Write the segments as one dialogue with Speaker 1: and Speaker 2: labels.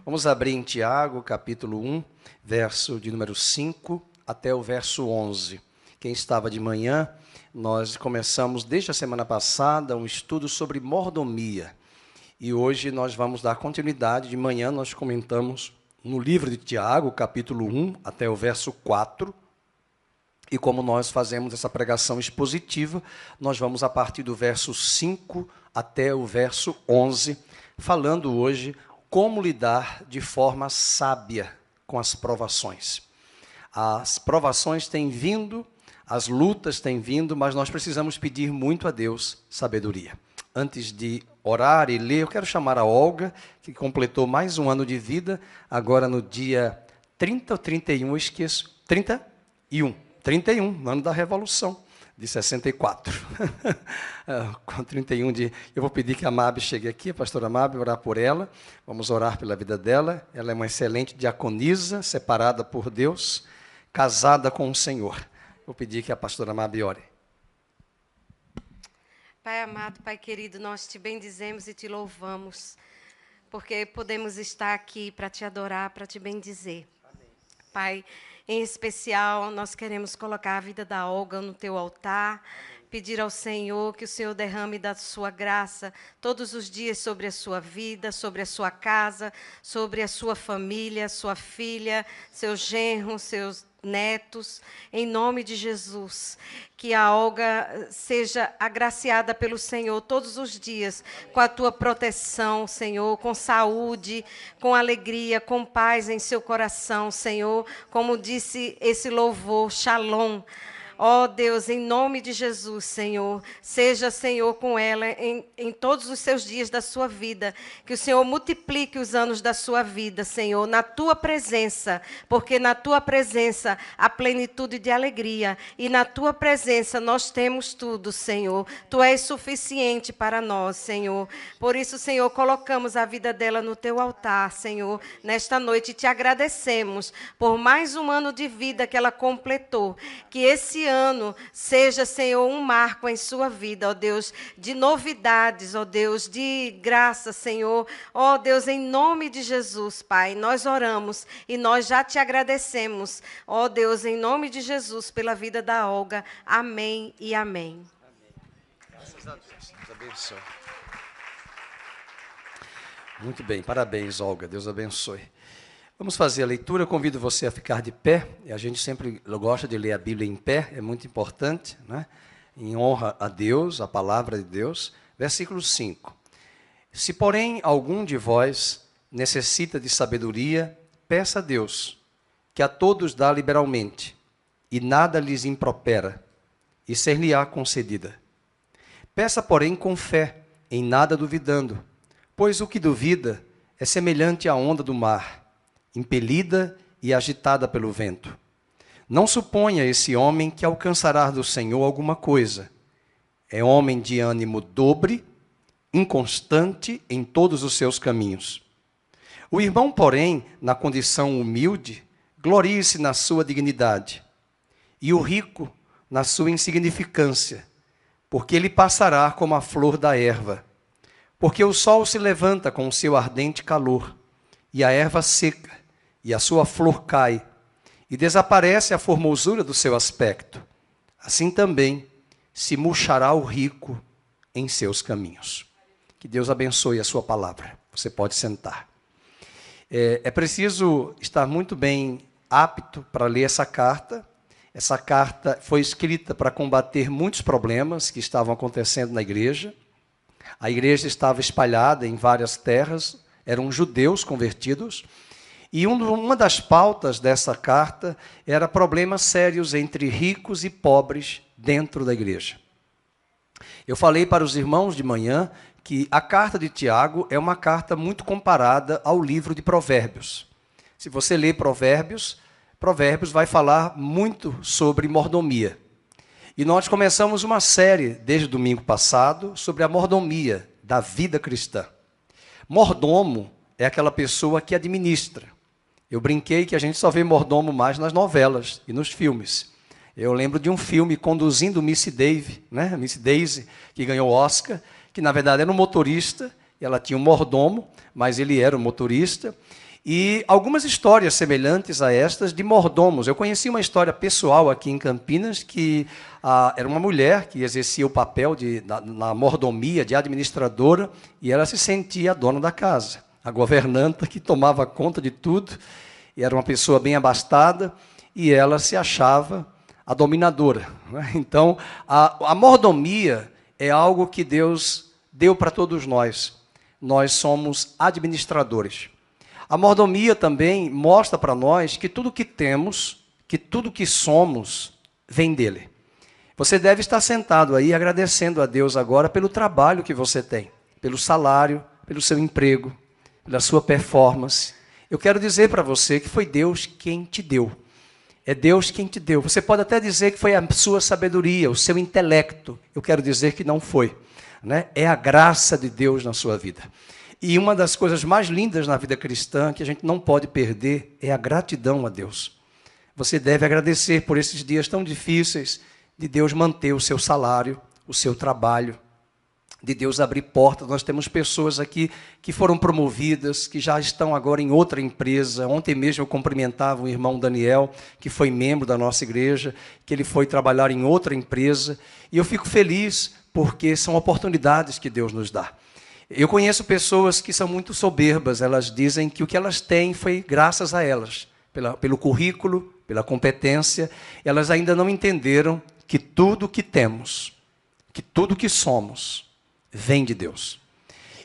Speaker 1: Vamos abrir em Tiago, capítulo 1, verso de número 5 até o verso 11. Quem estava de manhã, nós começamos desde a semana passada um estudo sobre mordomia. E hoje nós vamos dar continuidade. De manhã nós comentamos no livro de Tiago, capítulo 1 até o verso 4. E como nós fazemos essa pregação expositiva, nós vamos a partir do verso 5 até o verso 11, falando hoje como lidar de forma sábia com as provações. As provações têm vindo, as lutas têm vindo, mas nós precisamos pedir muito a Deus sabedoria. Antes de orar e ler, eu quero chamar a Olga, que completou mais um ano de vida, agora no dia 30 ou 31, eu esqueço, 31, no ano da Revolução, de 64. Com 31 de... Eu vou pedir que a Mabe chegue aqui, a pastora Mabe, orar por ela. Vamos orar pela vida dela. Ela é uma excelente diaconisa, separada por Deus, casada com o Senhor. Vou pedir que a pastora Mabe ore.
Speaker 2: Pai amado, Pai querido, nós te bendizemos e te louvamos, porque podemos estar aqui para te adorar, para te bendizer. Amém. Pai, em especial, nós queremos colocar a vida da Olga no teu altar, pedir ao Senhor que o Senhor derrame da sua graça todos os dias sobre a sua vida, sobre a sua casa, sobre a sua família, sua filha, seu genro, seus netos, em nome de Jesus, que a Olga seja agraciada pelo Senhor todos os dias, com a tua proteção, Senhor, com saúde, com alegria, com paz em seu coração, Senhor, como disse esse louvor, Shalom. Ó Deus, em nome de Jesus, Senhor, seja, Senhor, com ela em todos os seus dias da sua vida, que o Senhor multiplique os anos da sua vida, Senhor, na tua presença, porque na tua presença há plenitude de alegria, e na tua presença nós temos tudo, Senhor. Tu és suficiente para nós, Senhor. Por isso, Senhor, colocamos a vida dela no teu altar, Senhor, nesta noite, e te agradecemos por mais um ano de vida que ela completou, que esse ano seja, Senhor, um marco em sua vida, ó Deus, de novidades, ó Deus, de graça, Senhor, ó Deus, em nome de Jesus, Pai, nós oramos e nós já te agradecemos, ó Deus, em nome de Jesus, pela vida da Olga, amém e amém.
Speaker 1: Graças a Deus, Deus abençoe. Muito bem, parabéns, Olga, Deus abençoe. Vamos fazer a leitura, eu convido você a ficar de pé, a gente sempre gosta de ler a Bíblia em pé, é muito importante, né? Em honra a Deus, a palavra de Deus. Versículo 5. Se, porém, algum de vós necessita de sabedoria, peça a Deus, que a todos dá liberalmente, e nada lhes impropera, e ser-lhe-á concedida. Peça, porém, com fé, em nada duvidando, pois o que duvida é semelhante à onda do mar, impelida e agitada pelo vento. Não suponha esse homem que alcançará do Senhor alguma coisa. É homem de ânimo dobre, inconstante em todos os seus caminhos. O irmão, porém, na condição humilde, glorie-se na sua dignidade, e o rico na sua insignificância, porque ele passará como a flor da erva. Porque o sol se levanta com o seu ardente calor, e a erva seca, e a sua flor cai, e desaparece a formosura do seu aspecto. Assim também se murchará o rico em seus caminhos. Que Deus abençoe a sua palavra. Você pode sentar. É preciso estar muito bem apto para ler essa carta. Essa carta foi escrita para combater muitos problemas que estavam acontecendo na igreja. A igreja estava espalhada em várias terras, eram judeus convertidos, e uma das pautas dessa carta era problemas sérios entre ricos e pobres dentro da igreja. Eu falei para os irmãos de manhã que a carta de Tiago é uma carta muito comparada ao livro de Provérbios. Se você ler Provérbios, Provérbios vai falar muito sobre mordomia. E nós começamos uma série, desde o domingo passado, sobre a mordomia da vida cristã. Mordomo é aquela pessoa que administra. Eu brinquei que a gente só vê mordomo mais nas novelas e nos filmes. Eu lembro de um filme Conduzindo Miss Daisy, né? Miss Daisy, que ganhou o Oscar, que na verdade era um motorista ela tinha um mordomo, mas ele era o motorista. E algumas histórias semelhantes a estas de mordomos. Eu conheci uma história pessoal aqui em Campinas, que era uma mulher que exercia o papel na mordomia, de administradora, e ela se sentia a dona da casa, a governanta que tomava conta de tudo, e era uma pessoa bem abastada, e ela se achava a dominadora. Então, a mordomia é algo que Deus deu para todos nós. Nós somos administradores. A mordomia também mostra para nós que tudo que temos, que tudo que somos, vem dele. Você deve estar sentado aí agradecendo a Deus agora pelo trabalho que você tem, pelo salário, pelo seu emprego, pela sua performance. Eu quero dizer para você que foi Deus quem te deu. É Deus quem te deu. Você pode até dizer que foi a sua sabedoria, o seu intelecto. Eu quero dizer que não foi, né? É a graça de Deus na sua vida. E uma das coisas mais lindas na vida cristã, que a gente não pode perder, é a gratidão a Deus. Você deve agradecer por esses dias tão difíceis, de Deus manter o seu salário, o seu trabalho, de Deus abrir portas. Nós temos pessoas aqui que foram promovidas, que já estão agora em outra empresa. Ontem mesmo eu cumprimentava o irmão Daniel, que foi membro da nossa igreja, que ele foi trabalhar em outra empresa. E eu fico feliz porque são oportunidades que Deus nos dá. Eu conheço pessoas que são muito soberbas, elas dizem que o que elas têm foi graças a elas, pelo currículo, pela competência. Elas ainda não entenderam que tudo que temos, que tudo que somos, vem de Deus.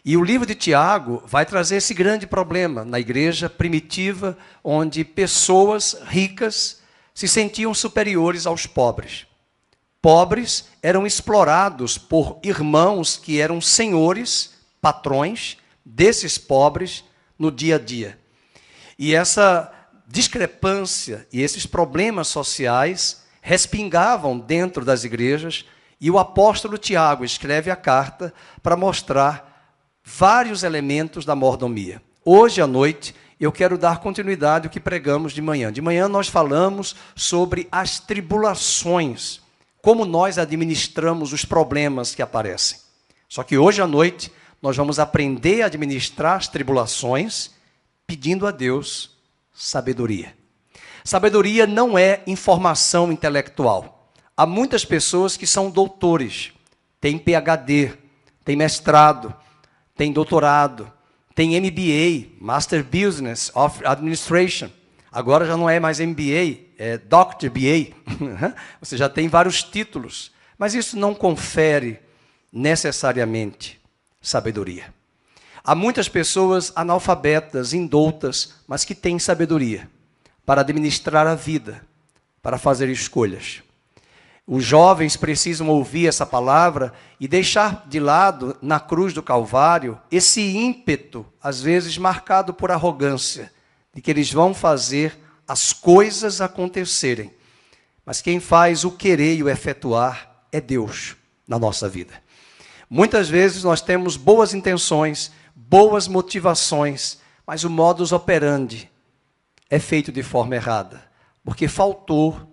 Speaker 1: E o livro de Tiago vai trazer esse grande problema na igreja primitiva, onde pessoas ricas se sentiam superiores aos pobres. Pobres eram explorados por irmãos que eram senhores, patrões desses pobres no dia a dia. E essa discrepância e esses problemas sociais respingavam dentro das igrejas, e o apóstolo Tiago escreve a carta para mostrar vários elementos da mordomia. Hoje à noite eu quero dar continuidade ao que pregamos de manhã. De manhã nós falamos sobre as tribulações, como nós administramos os problemas que aparecem. Só que hoje à noite nós vamos aprender a administrar as tribulações, pedindo a Deus sabedoria. Sabedoria não é informação intelectual. Há muitas pessoas que são doutores, têm PhD, têm mestrado, têm doutorado, têm MBA, Master Business of Administration. Agora já não é mais MBA, é Dr. BA. Você já tem vários títulos, mas isso não confere necessariamente sabedoria. Há muitas pessoas analfabetas, indoutas, mas que têm sabedoria para administrar a vida, para fazer escolhas. Os jovens precisam ouvir essa palavra e deixar de lado, na cruz do Calvário, esse ímpeto, às vezes marcado por arrogância, de que eles vão fazer as coisas acontecerem. Mas quem faz o querer e o efetuar é Deus na nossa vida. Muitas vezes nós temos boas intenções, boas motivações, mas o modus operandi é feito de forma errada, porque faltou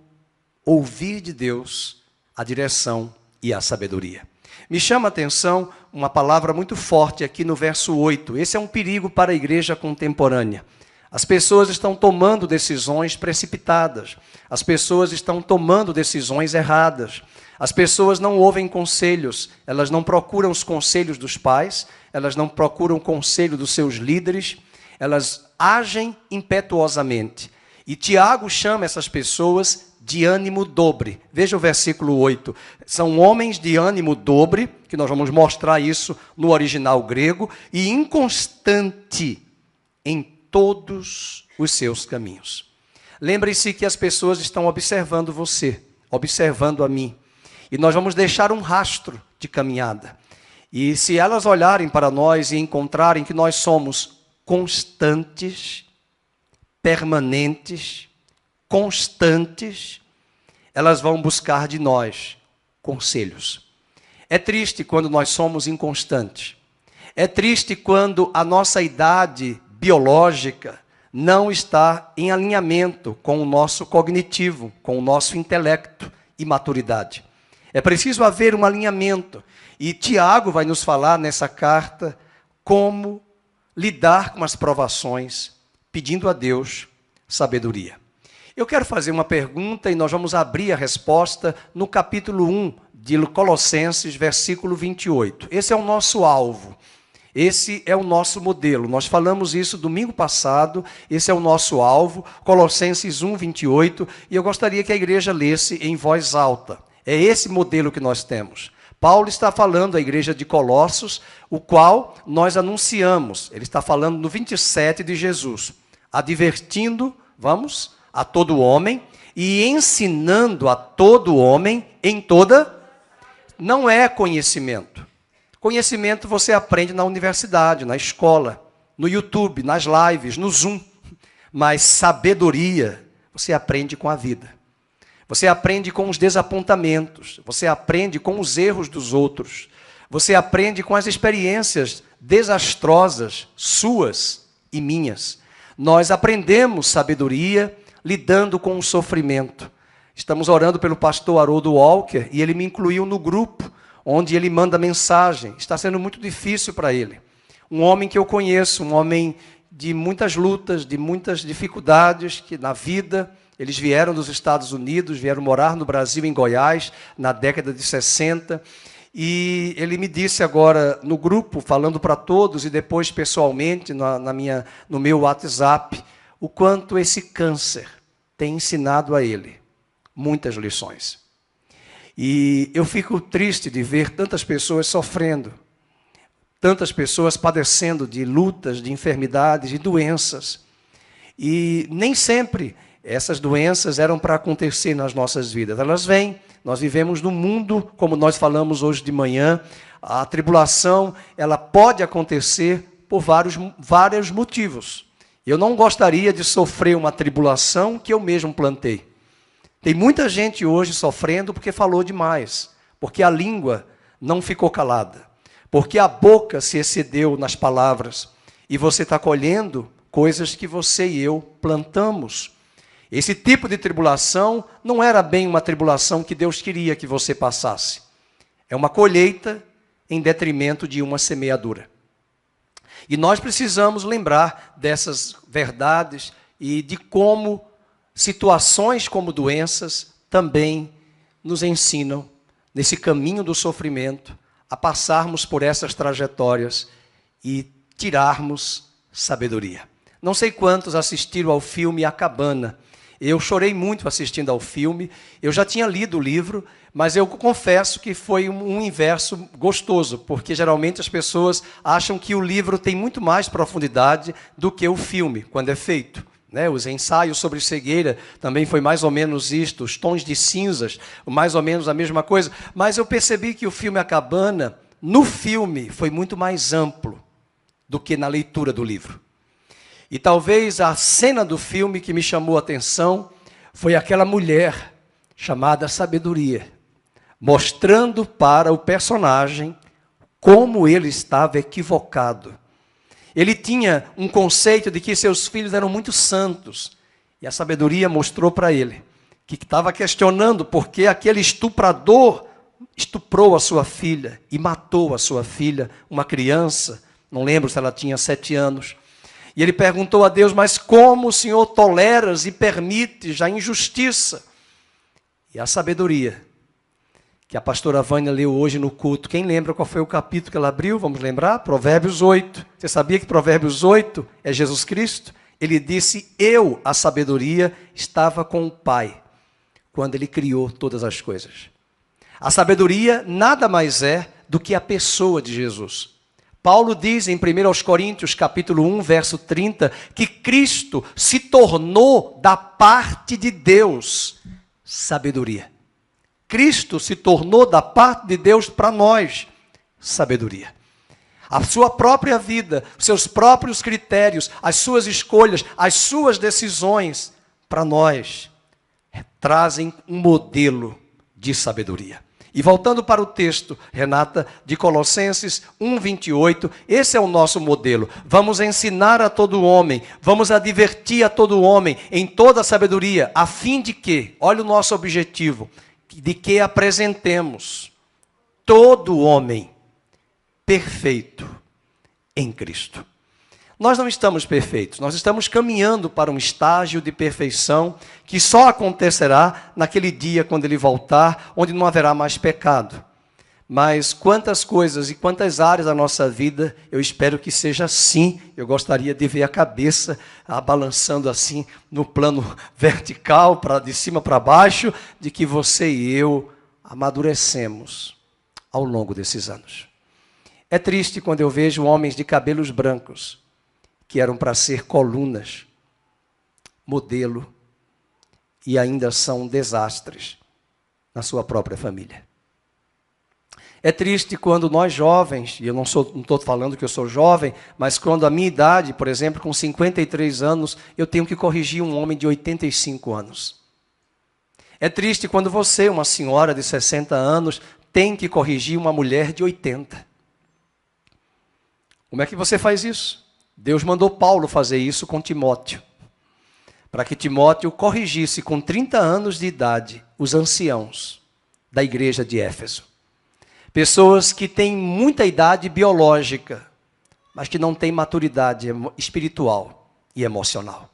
Speaker 1: ouvir de Deus a direção e a sabedoria. Me chama a atenção uma palavra muito forte aqui no verso 8. Esse é um perigo para a igreja contemporânea. As pessoas estão tomando decisões precipitadas. As pessoas estão tomando decisões erradas. As pessoas não ouvem conselhos, elas não procuram os conselhos dos pais, elas não procuram o conselho dos seus líderes, elas agem impetuosamente. E Tiago chama essas pessoas de ânimo dobre. Veja o versículo 8. São homens de ânimo dobre, que nós vamos mostrar isso no original grego, e inconstante em todos os seus caminhos. Lembre-se que as pessoas estão observando você, observando a mim. E nós vamos deixar um rastro de caminhada. E se elas olharem para nós e encontrarem que nós somos constantes, permanentes, constantes, elas vão buscar de nós conselhos. É triste quando nós somos inconstantes. É triste quando a nossa idade biológica não está em alinhamento com o nosso cognitivo, com o nosso intelecto e maturidade. É preciso haver um alinhamento. E Tiago vai nos falar nessa carta como lidar com as provações, pedindo a Deus sabedoria. Eu quero fazer uma pergunta e nós vamos abrir a resposta no capítulo 1 de Colossenses, versículo 28. Esse é o nosso alvo. Esse é o nosso modelo. Nós falamos isso domingo passado, esse é o nosso alvo, Colossenses 1, 28, e eu gostaria que a igreja lesse em voz alta. É esse modelo que nós temos. Paulo está falando à igreja de Colossos, o qual nós anunciamos. Ele está falando no 27 de Jesus, advertindo, vamos, a todo homem e ensinando a todo homem em toda... Não é conhecimento. Conhecimento você aprende na universidade, na escola, no YouTube, nas lives, no Zoom. Mas sabedoria você aprende com a vida. Você aprende com os desapontamentos. Você aprende com os erros dos outros. Você aprende com as experiências desastrosas suas e minhas. Nós aprendemos sabedoria lidando com o sofrimento. Estamos orando pelo pastor Haroldo Walker e ele me incluiu no grupo onde ele manda mensagem. Está sendo muito difícil para ele. Um homem que eu conheço, um homem de muitas lutas, de muitas dificuldades que na vida. Eles vieram dos Estados Unidos, vieram morar no Brasil, em Goiás, na década de 60. E ele me disse agora no grupo, falando para todos e depois pessoalmente no meu WhatsApp, o quanto esse câncer tem ensinado a ele muitas lições. E eu fico triste de ver tantas pessoas sofrendo, tantas pessoas padecendo de lutas, de enfermidades, de doenças. E nem sempre essas doenças eram para acontecer nas nossas vidas. Elas vêm, nós vivemos num mundo, como nós falamos hoje de manhã, a tribulação ela pode acontecer por vários motivos. Eu não gostaria de sofrer uma tribulação que eu mesmo plantei. Tem muita gente hoje sofrendo porque falou demais, porque a língua não ficou calada, porque a boca se excedeu nas palavras, e você está colhendo coisas que você e eu plantamos. Esse tipo de tribulação não era bem uma tribulação que Deus queria que você passasse. É uma colheita em detrimento de uma semeadura. E nós precisamos lembrar dessas verdades e de como situações como doenças também nos ensinam, nesse caminho do sofrimento, a passarmos por essas trajetórias e tirarmos sabedoria. Não sei quantos assistiram ao filme A Cabana. Eu chorei muito assistindo ao filme. Eu já tinha lido o livro, mas eu confesso que foi um inverso gostoso, porque geralmente as pessoas acham que o livro tem muito mais profundidade do que o filme, quando é feito. Os ensaios sobre cegueira também foi mais ou menos isto, os tons de cinzas, mais ou menos a mesma coisa. Mas eu percebi que o filme A Cabana, no filme, foi muito mais amplo do que na leitura do livro. E talvez a cena do filme que me chamou a atenção foi aquela mulher chamada Sabedoria, mostrando para o personagem como ele estava equivocado. Ele tinha um conceito de que seus filhos eram muito santos. E a sabedoria mostrou para ele que estava questionando por que aquele estuprador estuprou a sua filha e matou a sua filha, uma criança, não lembro se ela tinha 7 anos. E ele perguntou a Deus, mas como o Senhor toleras e permites a injustiça? E a sabedoria que a pastora Vânia leu hoje no culto. Quem lembra qual foi o capítulo que ela abriu? Vamos lembrar? Provérbios 8. Você sabia que Provérbios 8 é Jesus Cristo? Ele disse, eu, a sabedoria, estava com o Pai, quando Ele criou todas as coisas. A sabedoria nada mais é do que a pessoa de Jesus. Paulo diz em 1 Coríntios, capítulo 1, verso 30, que Cristo se tornou da parte de Deus sabedoria. Cristo se tornou da parte de Deus para nós sabedoria. A sua própria vida, seus próprios critérios, as suas escolhas, as suas decisões, para nós, trazem um modelo de sabedoria. E voltando para o texto, Renata, de Colossenses 1, 28, esse é o nosso modelo. Vamos ensinar a todo homem, vamos advertir a todo homem em toda a sabedoria, a fim de que, olha o nosso objetivo, de que apresentemos todo homem perfeito em Cristo. Nós não estamos perfeitos, nós estamos caminhando para um estágio de perfeição que só acontecerá naquele dia quando Ele voltar, onde não haverá mais pecado. Mas quantas coisas e quantas áreas da nossa vida, eu espero que seja assim. Eu gostaria de ver a cabeça balançando assim no plano vertical, de cima para baixo, de que você e eu amadurecemos ao longo desses anos. É triste quando eu vejo homens de cabelos brancos, que eram para ser colunas, modelo, e ainda são desastres na sua própria família. É triste quando nós jovens, e eu não estou falando que eu sou jovem, mas quando a minha idade, por exemplo, com 53 anos, eu tenho que corrigir um homem de 85 anos. É triste quando você, uma senhora de 60 anos, tem que corrigir uma mulher de 80. Como é que você faz isso? Deus mandou Paulo fazer isso com Timóteo, para que Timóteo corrigisse com 30 anos de idade os anciãos da igreja de Éfeso. Pessoas que têm muita idade biológica, mas que não têm maturidade espiritual e emocional.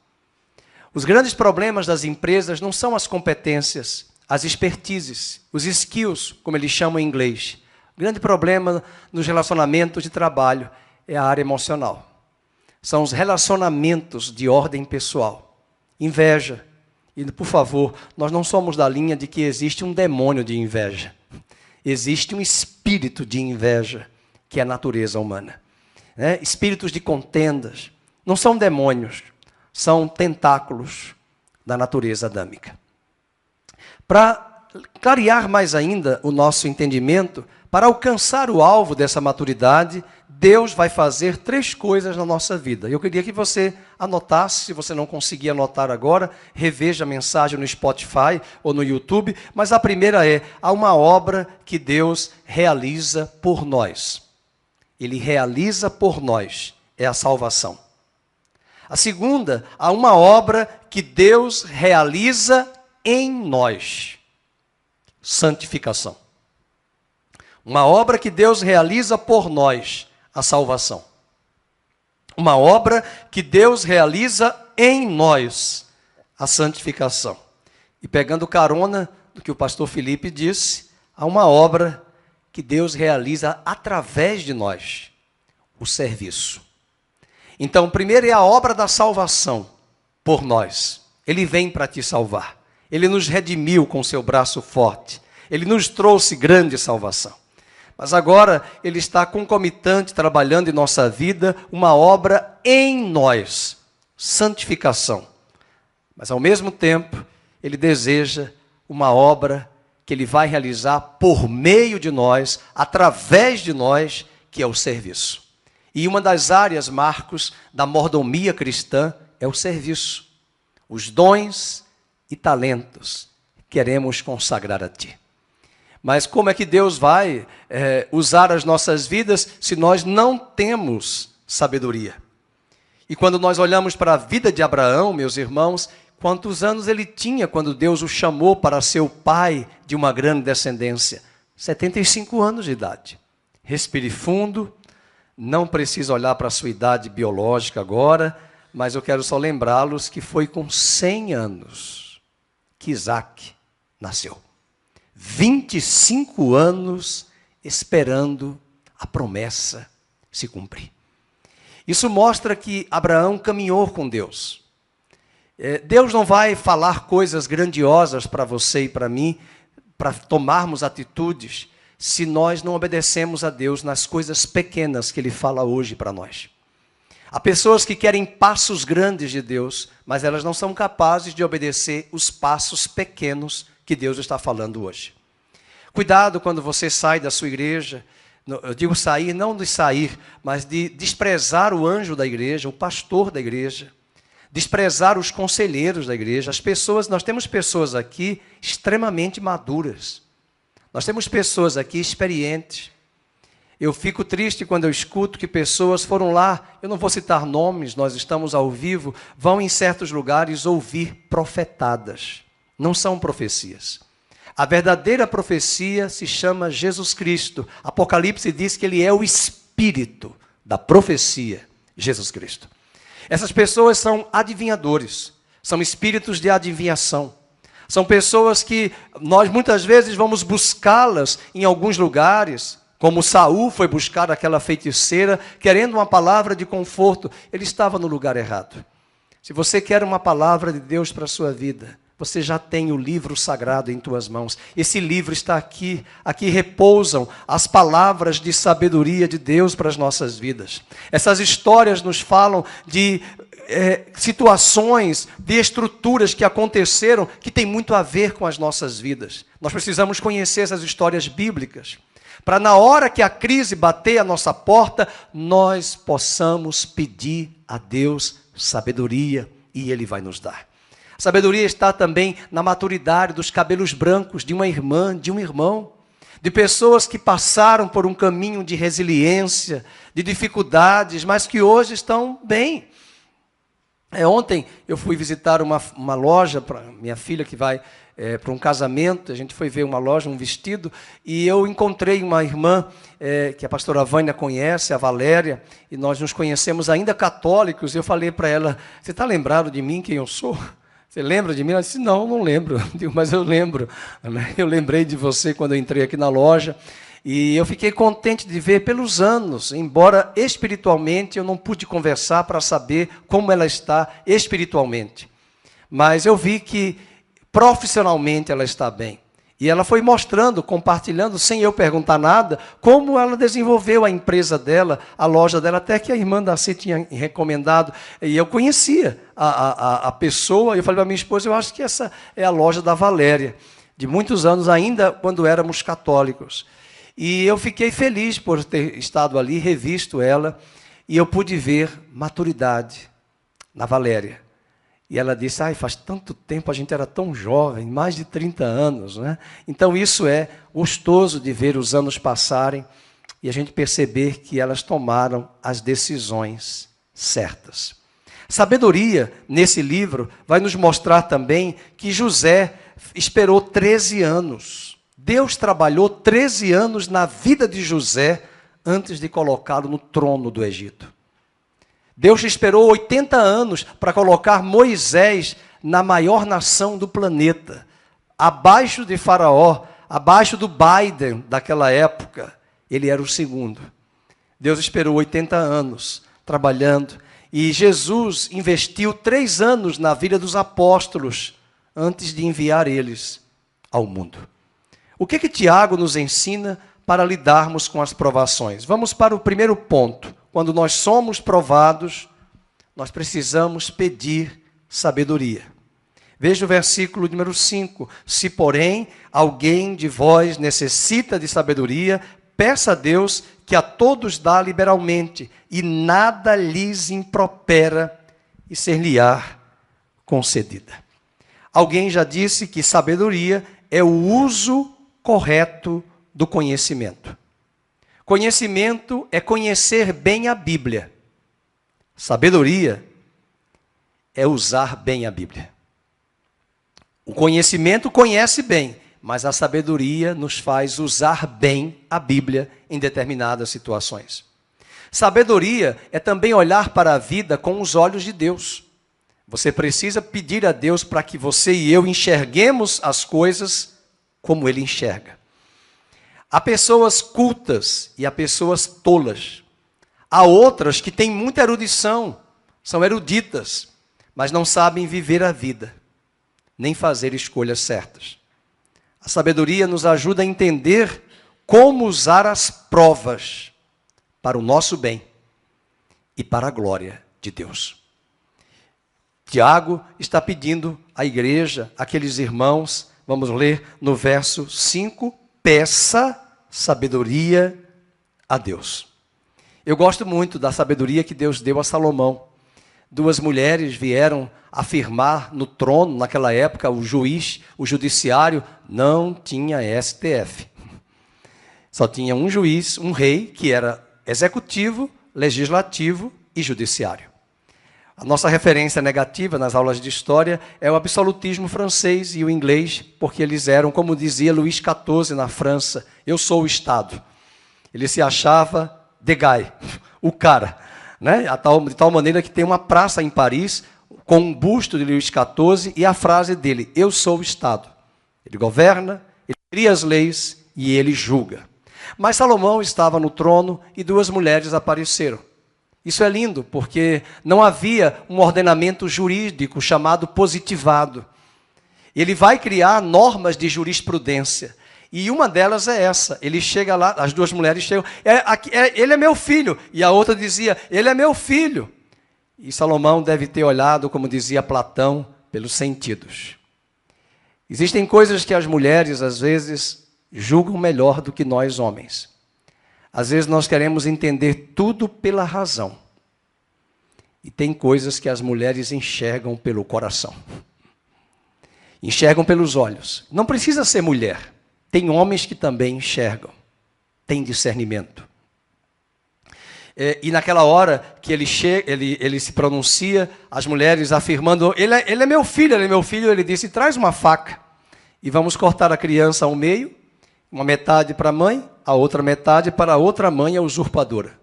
Speaker 1: Os grandes problemas das empresas não são as competências, as expertises, os skills, como eles chamam em inglês. O grande problema nos relacionamentos de trabalho é a área emocional. São os relacionamentos de ordem pessoal. Inveja. E, por favor, nós não somos da linha de que existe um demônio de inveja. Existe um espírito de inveja, que é a natureza humana. Espíritos de contendas. Não são demônios, são tentáculos da natureza adâmica. Para clarear mais ainda o nosso entendimento, para alcançar o alvo dessa maturidade, Deus vai fazer 3 coisas na nossa vida. Eu queria que você anotasse, se você não conseguir anotar agora, reveja a mensagem no Spotify ou no YouTube, mas a primeira há uma obra que Deus realiza por nós. Ele realiza por nós, é a salvação. A segunda, há uma obra que Deus realiza em nós, santificação. Uma obra que Deus realiza por nós, a salvação. Uma obra que Deus realiza em nós, a santificação. E pegando carona do que o pastor Felipe disse, há uma obra que Deus realiza através de nós, o serviço. Então, primeiro é a obra da salvação por nós. Ele vem para te salvar. Ele nos redimiu com seu braço forte. Ele nos trouxe grande salvação. Mas agora Ele está concomitante, trabalhando em nossa vida, uma obra em nós, santificação. Mas ao mesmo tempo, Ele deseja uma obra que Ele vai realizar por meio de nós, através de nós, que é o serviço. E uma das áreas, Marcos, da mordomia cristã é o serviço. Os dons e talentos queremos consagrar a Ti. Mas como é que Deus vai usar as nossas vidas se nós não temos sabedoria? E quando nós olhamos para a vida de Abraão, meus irmãos, quantos anos ele tinha quando Deus o chamou para ser o pai de uma grande descendência? 75 anos de idade. Respire fundo, não precisa olhar para a sua idade biológica agora, mas eu quero só lembrá-los que foi com 100 anos que Isaac nasceu. 25 anos esperando a promessa se cumprir. Isso mostra que Abraão caminhou com Deus. Deus não vai falar coisas grandiosas para você e para mim, para tomarmos atitudes, se nós não obedecemos a Deus nas coisas pequenas que Ele fala hoje para nós. Há pessoas que querem passos grandes de Deus, mas elas não são capazes de obedecer os passos pequenos que Deus está falando hoje. Cuidado quando você sai da sua igreja, eu digo sair, não de sair, mas de desprezar o anjo da igreja, o pastor da igreja, desprezar os conselheiros da igreja, as pessoas, nós temos pessoas aqui extremamente maduras, nós temos pessoas aqui experientes. Eu fico triste quando eu escuto que pessoas foram lá, eu não vou citar nomes, nós estamos ao vivo, vão em certos lugares ouvir profetadas. Não são profecias. A verdadeira profecia se chama Jesus Cristo. Apocalipse diz que Ele é o Espírito da profecia, Jesus Cristo. Essas pessoas são adivinhadores, são espíritos de adivinhação. São pessoas que nós muitas vezes vamos buscá-las em alguns lugares, como Saul foi buscar aquela feiticeira, querendo uma palavra de conforto. Ele estava no lugar errado. Se você quer uma palavra de Deus para a sua vida, você já tem o livro sagrado em tuas mãos. Esse livro está aqui. Aqui repousam as palavras de sabedoria de Deus para as nossas vidas. Essas histórias nos falam de situações, de estruturas que aconteceram que tem muito a ver com as nossas vidas. Nós precisamos conhecer essas histórias bíblicas, para na hora que a crise bater a nossa porta, nós possamos pedir a Deus sabedoria e Ele vai nos dar. A sabedoria está também na maturidade dos cabelos brancos de uma irmã, de um irmão, de pessoas que passaram por um caminho de resiliência, de dificuldades, mas que hoje estão bem. Ontem eu fui visitar uma loja para minha filha que vai para um casamento. A gente foi ver uma loja, um vestido, e eu encontrei uma irmã que a pastora Vânia conhece, a Valéria, e nós nos conhecemos ainda católicos. Eu falei para ela: você está lembrado de mim, quem eu sou? Você lembra de mim? Ela disse: não lembro. Eu digo: mas eu lembro. Eu lembrei de você quando eu entrei aqui na loja. E eu fiquei contente de ver pelos anos, embora espiritualmente eu não pude conversar para saber como ela está espiritualmente. Mas eu vi que profissionalmente ela está bem. E ela foi mostrando, compartilhando, sem eu perguntar nada, como ela desenvolveu a empresa dela, a loja dela, até que a irmã Darcy tinha recomendado. E eu conhecia a pessoa, e eu falei para minha esposa: eu acho que essa é a loja da Valéria, de muitos anos ainda, quando éramos católicos. E eu fiquei feliz por ter estado ali, revisto ela, e eu pude ver maturidade na Valéria. E ela disse: faz tanto tempo, a gente era tão jovem, mais de 30 anos, né? Então isso é gostoso de ver os anos passarem e a gente perceber que elas tomaram as decisões certas. Sabedoria, nesse livro, vai nos mostrar também que José esperou 13 anos. Deus trabalhou 13 anos na vida de José antes de colocá-lo no trono do Egito. Deus esperou 80 anos para colocar Moisés na maior nação do planeta, abaixo de Faraó, abaixo do Biden daquela época. Ele era o segundo. Deus esperou 80 anos trabalhando, e Jesus investiu 3 anos na vida dos apóstolos antes de enviar eles ao mundo. O que Tiago nos ensina para lidarmos com as provações? Vamos para o primeiro ponto. Quando nós somos provados, nós precisamos pedir sabedoria. Veja o versículo número 5. Se, porém, alguém de vós necessita de sabedoria, peça a Deus, que a todos dá liberalmente, e nada lhes impropera, e ser-lhe-á concedida. Alguém já disse que sabedoria é o uso correto do conhecimento. Conhecimento é conhecer bem a Bíblia. Sabedoria é usar bem a Bíblia. O conhecimento conhece bem, mas a sabedoria nos faz usar bem a Bíblia em determinadas situações. Sabedoria é também olhar para a vida com os olhos de Deus. Você precisa pedir a Deus para que você e eu enxerguemos as coisas como Ele enxerga. Há pessoas cultas e há pessoas tolas. Há outras que têm muita erudição, são eruditas, mas não sabem viver a vida, nem fazer escolhas certas. A sabedoria nos ajuda a entender como usar as provas para o nosso bem e para a glória de Deus. Tiago está pedindo à igreja, àqueles irmãos, vamos ler no verso 5, peça sabedoria a Deus. Eu gosto muito da sabedoria que Deus deu a Salomão. 2 mulheres vieram afirmar no trono, naquela época, o judiciário não tinha STF. Só tinha um juiz, um rei, que era executivo, legislativo e judiciário. A nossa referência negativa nas aulas de história é o absolutismo francês e o inglês, porque eles eram, como dizia Luís XIV na França, eu sou o Estado. Ele se achava de Guy, o cara, né? De tal maneira que tem uma praça em Paris com um busto de Luís XIV e a frase dele: eu sou o Estado. Ele governa, ele cria as leis e ele julga. Mas Salomão estava no trono e duas mulheres apareceram. Isso é lindo, porque não havia um ordenamento jurídico chamado positivado. Ele vai criar normas de jurisprudência. E uma delas é essa. Ele chega lá, as duas mulheres chegam, ele é meu filho. E a outra dizia, ele é meu filho. E Salomão deve ter olhado, como dizia Platão, pelos sentidos. Existem coisas que as mulheres, às vezes, julgam melhor do que nós, homens. Às vezes nós queremos entender tudo pela razão. E tem coisas que as mulheres enxergam pelo coração. Enxergam pelos olhos. Não precisa ser mulher. Tem homens que também enxergam. Tem discernimento. E naquela hora que ele se pronuncia, as mulheres afirmando, ele é meu filho, ele disse, traz uma faca e vamos cortar a criança ao meio, uma metade para a mãe, a outra metade para a outra mãe, a usurpadora.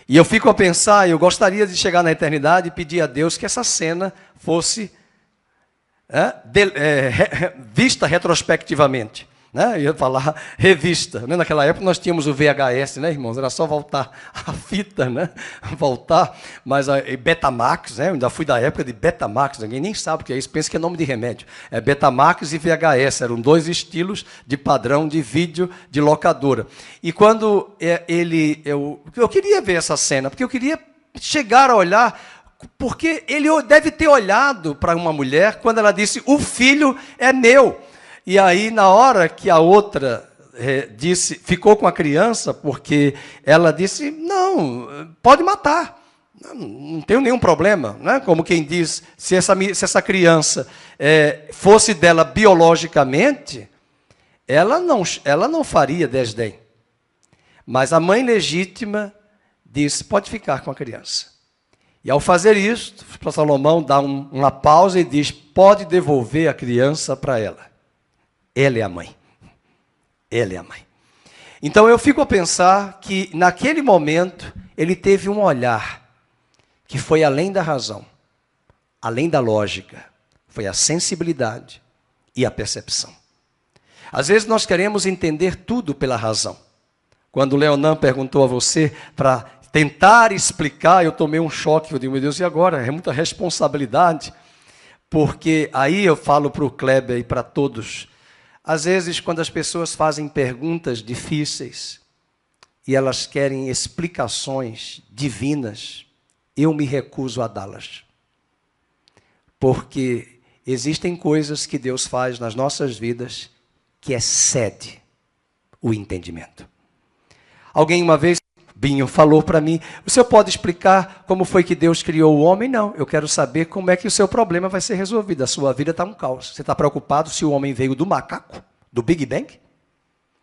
Speaker 1: E eu fico a pensar, eu gostaria de chegar na eternidade e pedir a Deus que essa cena fosse vista retrospectivamente. Né? Eu ia falar revista. Né? Naquela época nós tínhamos o VHS, né, irmãos? Era só voltar a fita, né? Voltar. Mas Betamax, né? Eu ainda fui da época de Betamax, ninguém nem sabe o que é isso, pensa que é nome de remédio. É Betamax e VHS, eram dois estilos de padrão de vídeo de locadora. E quando eu queria ver essa cena, porque eu queria chegar a olhar, porque ele deve ter olhado para uma mulher quando ela disse, o filho é meu. E aí, na hora que a outra ficou com a criança, porque ela disse, não, pode matar, não tenho nenhum problema. Né? Como quem diz, se essa criança fosse dela biologicamente, ela não faria desdém. Mas a mãe legítima disse, pode ficar com a criança. E ao fazer isso, para Salomão dá uma pausa e diz, pode devolver a criança para ela. Ela é a mãe. Ela é a mãe. Então eu fico a pensar que naquele momento ele teve um olhar que foi além da razão, além da lógica, foi a sensibilidade e a percepção. Às vezes nós queremos entender tudo pela razão. Quando o Leonan perguntou a você para tentar explicar, eu tomei um choque, eu digo, meu Deus, e agora? É muita responsabilidade, porque aí eu falo para o Kleber e para todos. Às vezes, quando as pessoas fazem perguntas difíceis e elas querem explicações divinas, eu me recuso a dá-las. Porque existem coisas que Deus faz nas nossas vidas que excede o entendimento. Alguém uma vez, Binho, falou para mim, o senhor pode explicar como foi que Deus criou o homem? Não, eu quero saber como é que o seu problema vai ser resolvido. A sua vida está um caos. Você está preocupado se o homem veio do macaco, do Big Bang,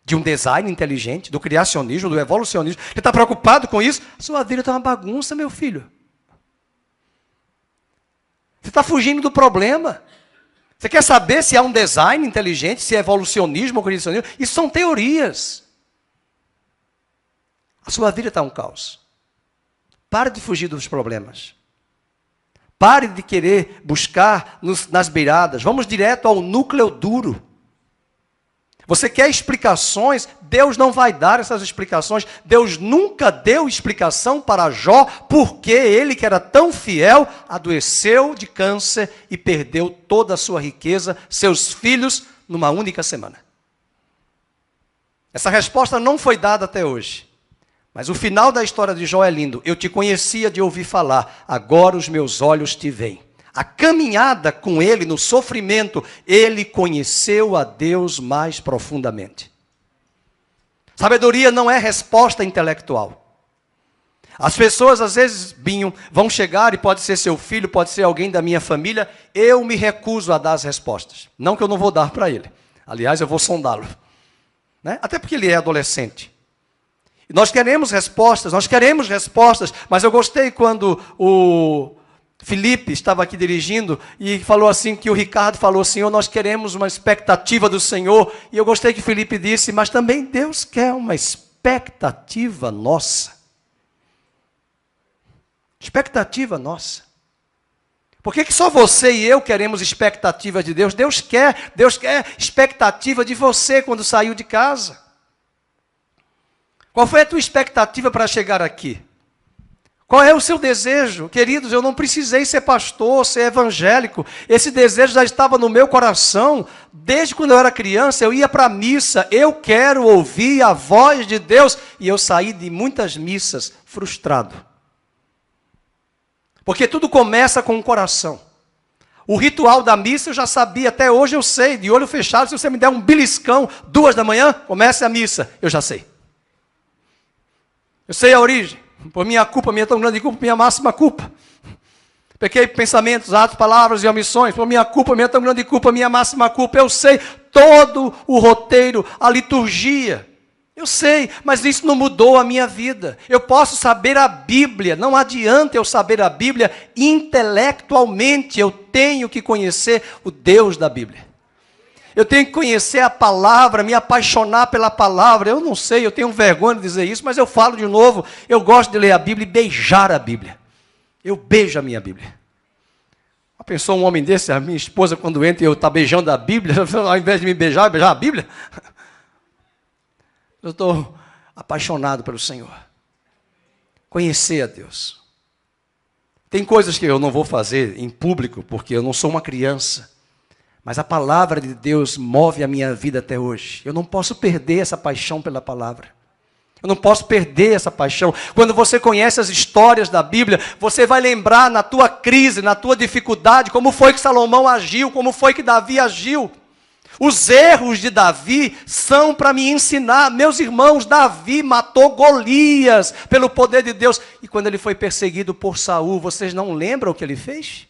Speaker 1: de um design inteligente, do criacionismo, do evolucionismo? Você está preocupado com isso? A sua vida está uma bagunça, meu filho. Você está fugindo do problema. Você quer saber se há um design inteligente, se é evolucionismo ou criacionismo? Isso são teorias. A sua vida está um caos. Pare de fugir dos problemas. Pare de querer buscar nas beiradas. Vamos direto ao núcleo duro. Você quer explicações? Deus não vai dar essas explicações. Deus nunca deu explicação para Jó, porque ele, que era tão fiel, adoeceu de câncer e perdeu toda a sua riqueza, seus filhos, numa única semana. Essa resposta não foi dada até hoje. Mas o final da história de Jó é lindo. Eu te conhecia de ouvir falar, agora os meus olhos te veem. A caminhada com ele no sofrimento, ele conheceu a Deus mais profundamente. Sabedoria não é resposta intelectual. As pessoas às vezes, Binho, vão chegar e pode ser seu filho, pode ser alguém da minha família, eu me recuso a dar as respostas. Não que eu não vou dar para ele. Aliás, eu vou sondá-lo. Né? Até porque ele é adolescente. Nós queremos respostas, mas eu gostei quando o Felipe estava aqui dirigindo e falou assim, que o Ricardo falou, Senhor, nós queremos uma expectativa do Senhor. E eu gostei que o Felipe disse, mas também Deus quer uma expectativa nossa. Expectativa nossa. Por que só você e eu queremos expectativa de Deus? Deus quer expectativa de você quando saiu de casa. Qual foi a tua expectativa para chegar aqui? Qual é o seu desejo? Queridos, eu não precisei ser pastor, ser evangélico. Esse desejo já estava no meu coração. Desde quando eu era criança, eu ia para a missa. Eu quero ouvir a voz de Deus. E eu saí de muitas missas frustrado. Porque tudo começa com o coração. O ritual da missa eu já sabia, até hoje eu sei, de olho fechado, se você me der um beliscão, 2 da manhã, comece a missa, eu já sei. Eu sei a origem, por minha culpa, minha tão grande culpa, minha máxima culpa. Pequei pensamentos, atos, palavras e omissões, por minha culpa, minha tão grande culpa, minha máxima culpa. Eu sei todo o roteiro, a liturgia. Eu sei, mas isso não mudou a minha vida. Eu posso saber a Bíblia, não adianta eu saber a Bíblia intelectualmente, eu tenho que conhecer o Deus da Bíblia. Eu tenho que conhecer a palavra, me apaixonar pela palavra. Eu não sei, eu tenho vergonha de dizer isso, mas eu falo de novo, eu gosto de ler a Bíblia e beijar a Bíblia. Eu beijo a minha Bíblia. Pensou um homem desse, a minha esposa quando entra e eu estou beijando a Bíblia, ao invés de me beijar a Bíblia? Eu estou apaixonado pelo Senhor. Conhecer a Deus. Tem coisas que eu não vou fazer em público, porque eu não sou uma criança. Mas a palavra de Deus move a minha vida até hoje. Eu não posso perder essa paixão pela palavra. Eu não posso perder essa paixão. Quando você conhece as histórias da Bíblia, você vai lembrar na tua crise, na tua dificuldade, como foi que Salomão agiu, como foi que Davi agiu. Os erros de Davi são para me ensinar. Meus irmãos, Davi matou Golias pelo poder de Deus. E quando ele foi perseguido por Saul, vocês não lembram o que ele fez?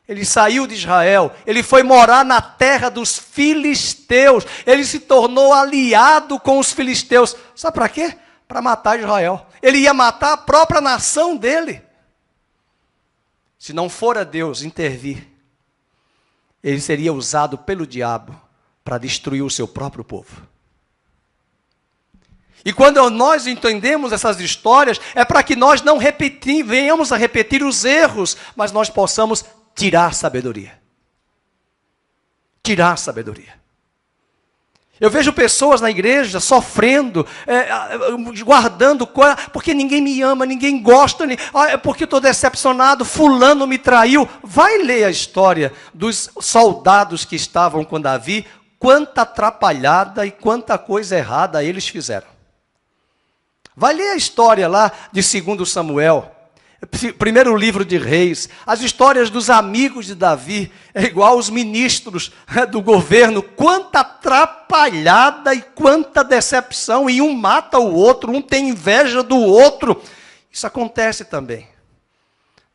Speaker 1: Ele saiu de Israel, ele foi morar na terra dos filisteus. Ele se tornou aliado com os filisteus. Sabe para quê? Para matar Israel. Ele ia matar a própria nação dele. Se não fora Deus intervir, ele seria usado pelo diabo para destruir o seu próprio povo. E quando nós entendemos essas histórias, é para que nós não venhamos a repetir os erros, mas nós possamos tirar sabedoria. Tirar sabedoria. Eu vejo pessoas na igreja sofrendo, guardando coisa, porque ninguém me ama, ninguém gosta, porque estou decepcionado, fulano me traiu. Vai ler a história dos soldados que estavam com Davi, quanta atrapalhada e quanta coisa errada eles fizeram. Vai ler a história lá de 2 Samuel, primeiro livro de Reis, as histórias dos amigos de Davi, é igual os ministros do governo, quanta atrapalhada e quanta decepção, e um mata o outro, um tem inveja do outro. Isso acontece também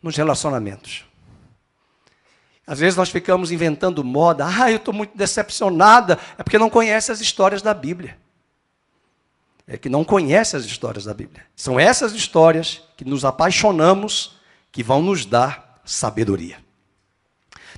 Speaker 1: nos relacionamentos. Às vezes nós ficamos inventando moda, eu estou muito decepcionada, é porque não conhece as histórias da Bíblia. É que não conhece as histórias da Bíblia. São essas histórias que nos apaixonamos, que vão nos dar sabedoria.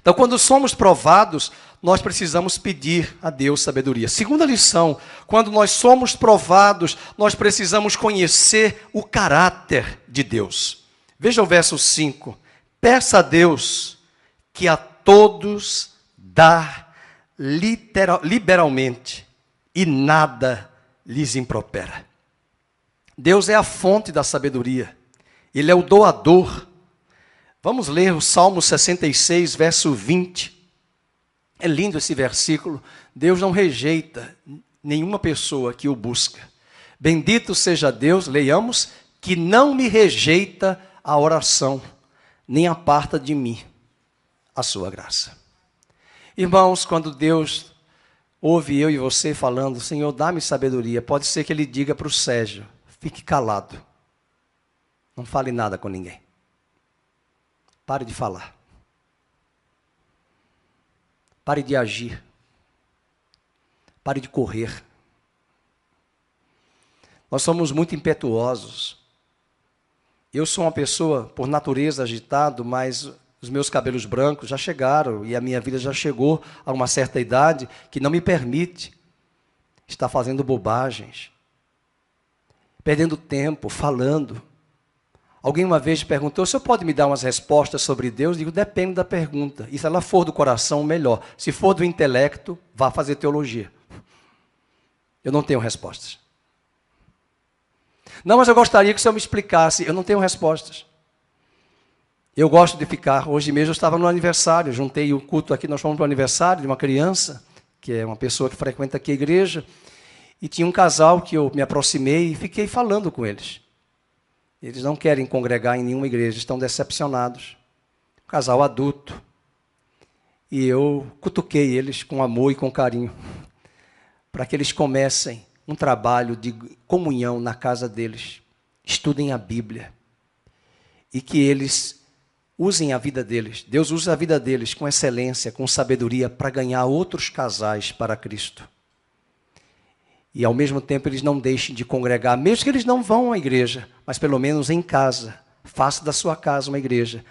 Speaker 1: Então, quando somos provados, nós precisamos pedir a Deus sabedoria. Segunda lição, quando nós somos provados, nós precisamos conhecer o caráter de Deus. Veja o verso 5. Peça a Deus que a todos dá liberalmente e nada lhes impropera. Deus é a fonte da sabedoria. Ele é o doador. Vamos ler o Salmo 66, verso 20. É lindo esse versículo. Deus não rejeita nenhuma pessoa que o busca. Bendito seja Deus, leiamos, que não me rejeita a oração, nem aparta de mim a sua graça. Irmãos, quando Deus ouve eu e você falando, Senhor, dá-me sabedoria, pode ser que Ele diga para o Sérgio, fique calado, não fale nada com ninguém. Pare de falar. Pare de agir. Pare de correr. Nós somos muito impetuosos. Eu sou uma pessoa, por natureza, agitado, mas os meus cabelos brancos já chegaram e a minha vida já chegou a uma certa idade que não me permite estar fazendo bobagens, perdendo tempo, falando. Alguém uma vez perguntou, o senhor pode me dar umas respostas sobre Deus? Eu digo, depende da pergunta. E se ela for do coração, melhor. Se for do intelecto, vá fazer teologia. Eu não tenho respostas. Não, mas eu gostaria que o senhor me explicasse. Eu não tenho respostas. Eu gosto de ficar. Hoje mesmo eu estava no aniversário, juntei o culto aqui, nós fomos para o aniversário de uma criança, que é uma pessoa que frequenta aqui a igreja, e tinha um casal que eu me aproximei e fiquei falando com eles. Eles não querem congregar em nenhuma igreja, estão decepcionados. Um casal adulto. E eu cutuquei eles com amor e com carinho, para que eles comecem um trabalho de comunhão na casa deles. Estudem a Bíblia. E que eles usem a vida deles. Deus usa a vida deles com excelência, com sabedoria, para ganhar outros casais para Cristo. E ao mesmo tempo eles não deixem de congregar, mesmo que eles não vão à igreja, mas pelo menos em casa. Faça da sua casa uma igreja.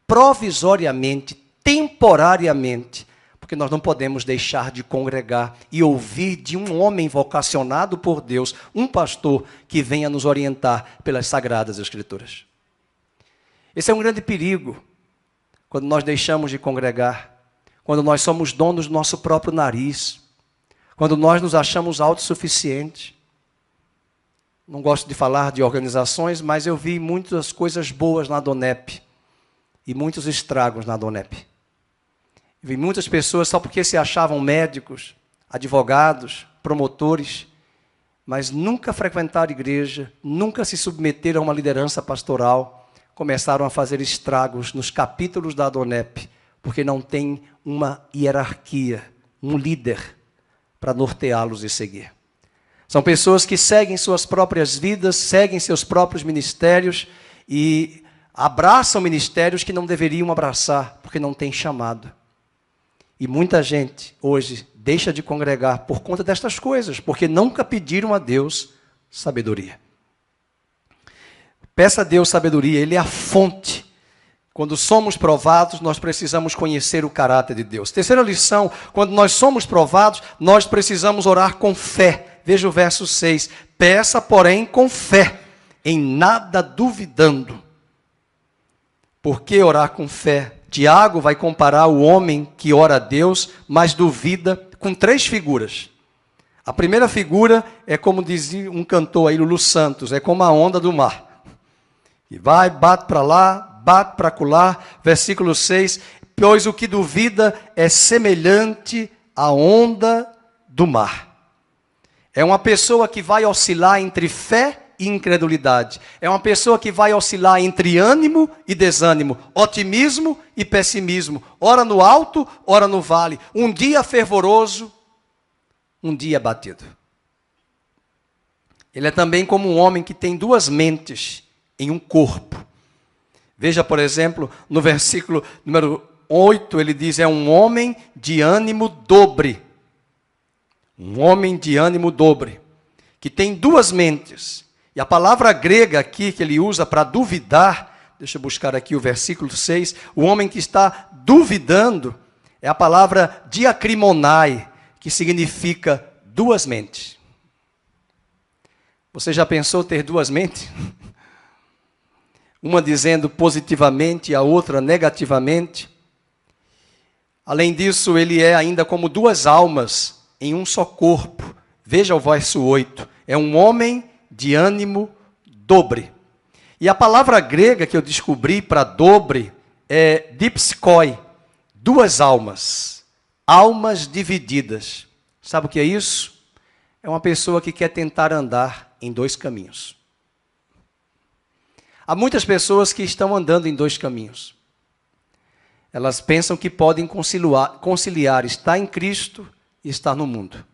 Speaker 1: Provisoriamente, temporariamente, porque nós não podemos deixar de congregar e ouvir de um homem vocacionado por Deus, um pastor que venha nos orientar pelas Sagradas Escrituras. Esse é um grande perigo, quando nós deixamos de congregar, quando nós somos donos do nosso próprio nariz, quando nós nos achamos autossuficientes. Não gosto de falar de organizações, mas eu vi muitas coisas boas na Donep e muitos estragos na Donep. Vi muitas pessoas só porque se achavam médicos, advogados, promotores, mas nunca frequentaram igreja, nunca se submeteram a uma liderança pastoral, começaram a fazer estragos nos capítulos da Donep, porque não tem uma hierarquia, um líder para norteá-los e seguir. São pessoas que seguem suas próprias vidas, seguem seus próprios ministérios e abraçam ministérios que não deveriam abraçar, porque não têm chamado. E muita gente hoje deixa de congregar por conta destas coisas, porque nunca pediram a Deus sabedoria. Peça a Deus sabedoria, Ele é a fonte. Quando somos provados, nós precisamos conhecer o caráter de Deus. Terceira lição, quando nós somos provados, nós precisamos orar com fé. Veja o verso 6. Peça, porém, com fé, em nada duvidando. Por que orar com fé? Tiago vai comparar o homem que ora a Deus, mas duvida, com 3 figuras. A primeira figura é como dizia um cantor aí, Lulu Santos, é como a onda do mar. E vai, bate para lá, bate para acolá. Versículo 6, pois o que duvida é semelhante à onda do mar. É uma pessoa que vai oscilar entre fé e incredulidade. É uma pessoa que vai oscilar entre ânimo e desânimo, otimismo e pessimismo, ora no alto, ora no vale. Um dia fervoroso, um dia abatido. Ele é também como um homem que tem 2 mentes em um corpo. Veja, por exemplo, no versículo número 8, ele diz, é um homem de ânimo dobre. Um homem de ânimo dobre, que tem 2 mentes. E a palavra grega aqui que ele usa para duvidar, deixa eu buscar aqui o versículo 6, o homem que está duvidando, é a palavra diacrimonai, que significa 2 mentes. Você já pensou ter 2 mentes? Uma dizendo positivamente e a outra negativamente. Além disso, ele é ainda como 2 almas em um só corpo. Veja o verso 8. É um homem de ânimo dobre. E a palavra grega que eu descobri para dobre é dipskoi, 2 almas. Almas divididas. Sabe o que é isso? É uma pessoa que quer tentar andar em 2 caminhos. Há muitas pessoas que estão andando em 2 caminhos. Elas pensam que podem conciliar estar em Cristo e estar no mundo.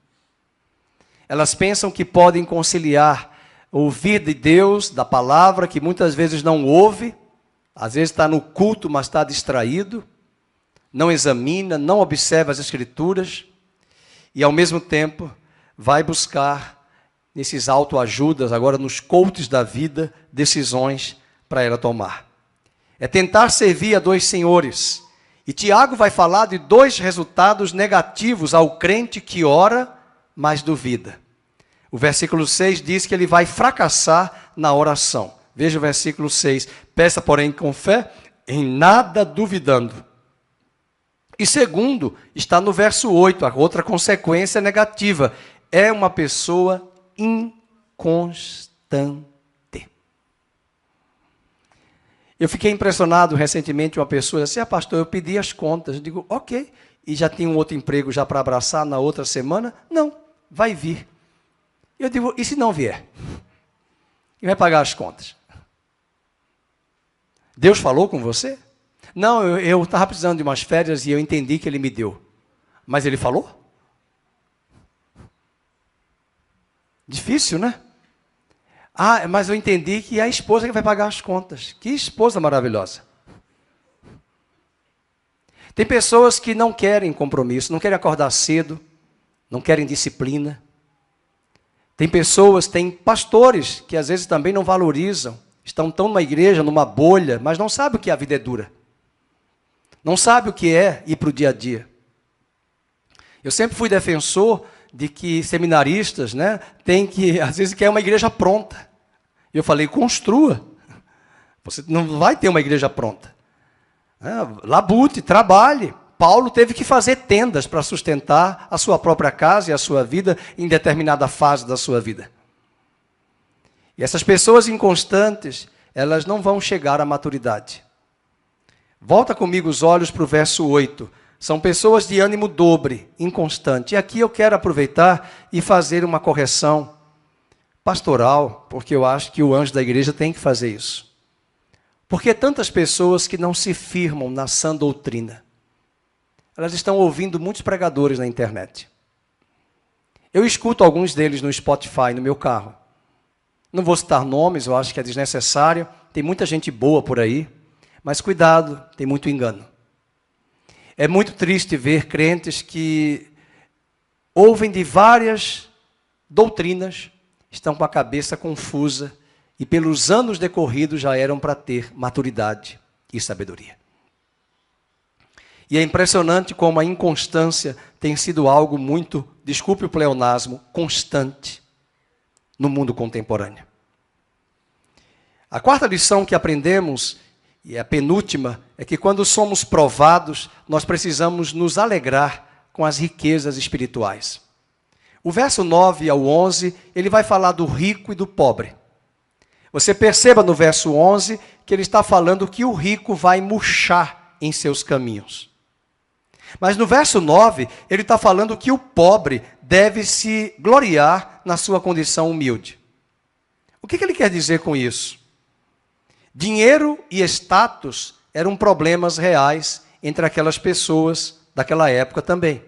Speaker 1: Elas pensam que podem conciliar ouvir de Deus, da palavra, que muitas vezes não ouve, às vezes está no culto, mas está distraído, não examina, não observa as Escrituras, e ao mesmo tempo vai buscar, nesses autoajudas, agora nos coaches da vida, decisões para ela tomar. É tentar servir a 2 senhores. E Tiago vai falar de 2 resultados negativos ao crente que ora, mas duvida. O versículo 6 diz que ele vai fracassar na oração. Veja o versículo 6. Peça, porém, com fé, em nada duvidando. E segundo, está no verso 8, a outra consequência negativa. É uma pessoa inconstante. Eu fiquei impressionado recentemente, uma pessoa disse, pastor, eu pedi as contas. Eu digo, ok. E já tem um outro emprego já para abraçar na outra semana? Não, vai vir. Eu digo, e se não vier? Quem vai pagar as contas? Deus falou com você? Não, eu estava precisando de umas férias e eu entendi que Ele me deu. Mas Ele falou? Difícil, né? Mas eu entendi que é a esposa que vai pagar as contas. Que esposa maravilhosa. Tem pessoas que não querem compromisso, não querem acordar cedo, não querem disciplina. Tem pessoas, tem pastores que às vezes também não valorizam, estão tão numa igreja, numa bolha, mas não sabem o que a vida é dura. Não sabem o que é ir para o dia a dia. Eu sempre fui defensor de que seminaristas, né, tem que, às vezes, quer uma igreja pronta. E eu falei, construa. Você não vai ter uma igreja pronta. Labute, trabalhe. Paulo teve que fazer tendas para sustentar a sua própria casa e a sua vida em determinada fase da sua vida. E essas pessoas inconstantes, elas não vão chegar à maturidade. Volta comigo os olhos para o verso 8. São pessoas de ânimo dobre, inconstante. E aqui eu quero aproveitar e fazer uma correção pastoral, porque eu acho que o anjo da igreja tem que fazer isso. Porque tantas pessoas que não se firmam na sã doutrina. Elas estão ouvindo muitos pregadores na internet. Eu escuto alguns deles no Spotify, no meu carro. Não vou citar nomes, eu acho que é desnecessário. Tem muita gente boa por aí, mas cuidado, tem muito engano. É muito triste ver crentes que ouvem de várias doutrinas, estão com a cabeça confusa e pelos anos decorridos já eram para ter maturidade e sabedoria. E é impressionante como a inconstância tem sido algo muito, desculpe o pleonasmo, constante no mundo contemporâneo. A quarta lição que aprendemos, e a penúltima, é que quando somos provados, nós precisamos nos alegrar com as riquezas espirituais. O verso 9 ao 11, ele vai falar do rico e do pobre. Você perceba no verso 11 que ele está falando que o rico vai murchar em seus caminhos. Mas no verso 9, ele está falando que o pobre deve se gloriar na sua condição humilde. O que ele quer dizer com isso? Dinheiro e status eram problemas reais entre aquelas pessoas daquela época também.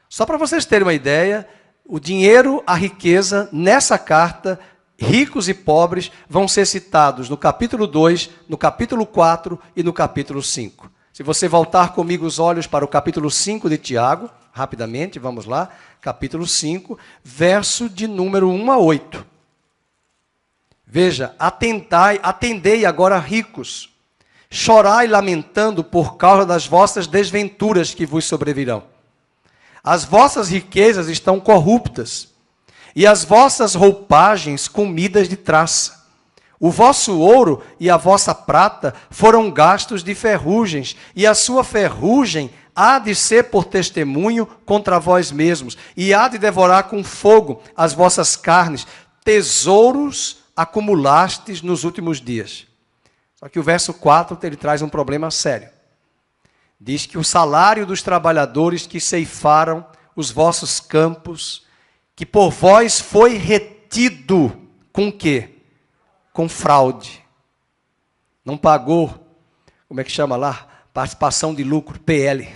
Speaker 1: Só para vocês terem uma ideia, o dinheiro, a riqueza, nessa carta, ricos e pobres, vão ser citados no capítulo 2, no capítulo 4 e no capítulo 5. Se você voltar comigo os olhos para o capítulo 5 de Tiago, rapidamente, vamos lá, capítulo 5, verso de número 1 a 8. Veja, atendei agora ricos, chorai lamentando por causa das vossas desventuras que vos sobrevirão. As vossas riquezas estão corruptas, e as vossas roupagens comidas de traça. O vosso ouro e a vossa prata foram gastos de ferrugens, e a sua ferrugem há de ser por testemunho contra vós mesmos, e há de devorar com fogo as vossas carnes, tesouros acumulastes nos últimos dias. Só que o verso 4 ele traz um problema sério. Diz que o salário dos trabalhadores que ceifaram os vossos campos, que por vós foi retido com quê? Com fraude. Não pagou, como é que chama lá? Participação de lucro, PL.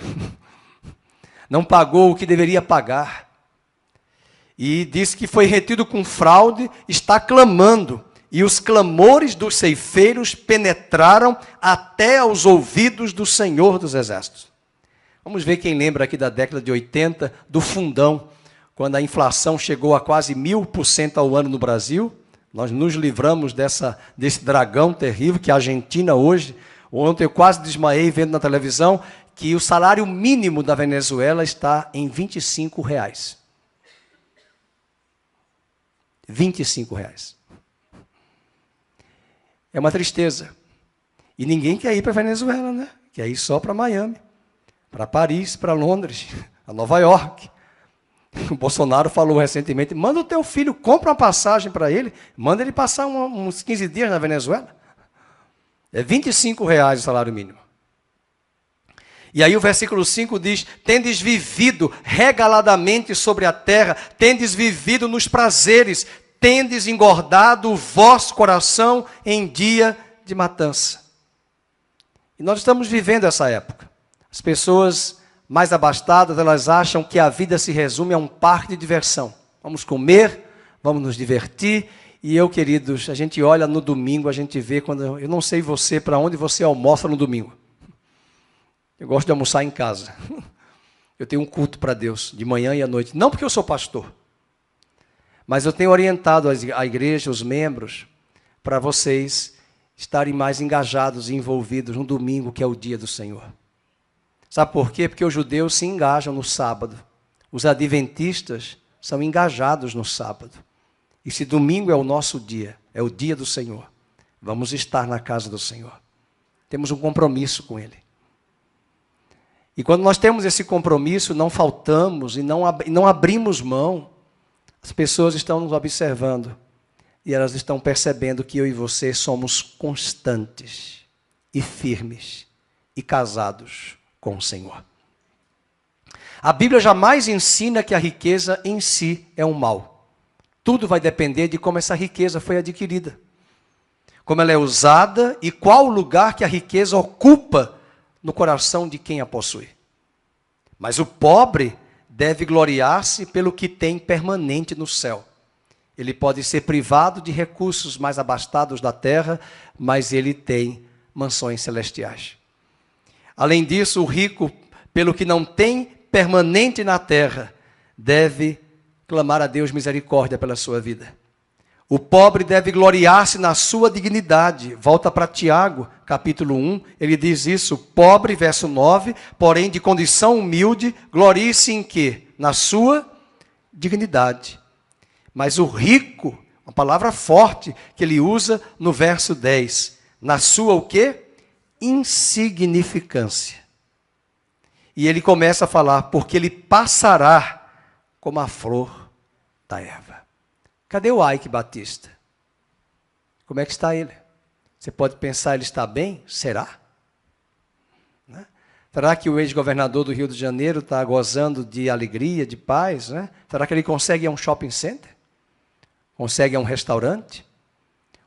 Speaker 1: Não pagou o que deveria pagar. E diz que foi retido com fraude, está clamando. E os clamores dos ceifeiros penetraram até aos ouvidos do Senhor dos Exércitos. Vamos ver quem lembra aqui da década de 80, do fundão, quando a inflação chegou a quase 1000% ao ano no Brasil. Nós nos livramos desse dragão terrível que é a Argentina hoje. Ontem eu quase desmaiei vendo na televisão que o salário mínimo da Venezuela está em R$25. R$25. É uma tristeza. E ninguém quer ir para a Venezuela, né? Quer ir só para Miami, para Paris, para Londres, a Nova York. O Bolsonaro falou recentemente, manda o teu filho, compra uma passagem para ele, manda ele passar uns 15 dias na Venezuela. É R$ 25 o salário mínimo. E aí o versículo 5 diz, tendes vivido regaladamente sobre a terra, tendes vivido nos prazeres, tendes engordado o vosso coração em dia de matança. E nós estamos vivendo essa época. As pessoas mais abastadas, elas acham que a vida se resume a um parque de diversão. Vamos comer, vamos nos divertir. E eu, queridos, a gente olha no domingo, a gente vê quando... Eu não sei você, para onde você almoça no domingo. Eu gosto de almoçar em casa. Eu tenho um culto para Deus, de manhã e à noite. Não porque eu sou pastor, mas eu tenho orientado a igreja, os membros, para vocês estarem mais engajados e envolvidos no domingo, que é o dia do Senhor. Sabe por quê? Porque os judeus se engajam no sábado. Os adventistas são engajados no sábado. E se domingo é o nosso dia, é o dia do Senhor, vamos estar na casa do Senhor. Temos um compromisso com Ele. E quando nós temos esse compromisso, não faltamos e não abrimos mão, as pessoas estão nos observando e elas estão percebendo que eu e você somos constantes e firmes e casados com o Senhor. A Bíblia jamais ensina que a riqueza em si é um mal. Tudo vai depender de como essa riqueza foi adquirida, como ela é usada e qual o lugar que a riqueza ocupa no coração de quem a possui. Mas o pobre deve gloriar-se pelo que tem permanente no céu. Ele pode ser privado de recursos mais abastados da terra, mas ele tem mansões celestiais. Além disso, o rico, pelo que não tem permanente na terra, deve clamar a Deus misericórdia pela sua vida. O pobre deve gloriar-se na sua dignidade. Volta para Tiago, capítulo 1, ele diz isso, pobre, verso 9, porém de condição humilde, glorie-se em quê? Na sua dignidade. Mas o rico, uma palavra forte que ele usa no verso 10, na sua o quê? Insignificância. E ele começa a falar, porque ele passará como a flor da erva. Cadê o Ike Batista? Como é que está ele? Você pode pensar, ele está bem? Será? Né? Será que o ex-governador do Rio de Janeiro está gozando de alegria, de paz? Né? Será que ele consegue ir a um shopping center? Consegue ir a um restaurante?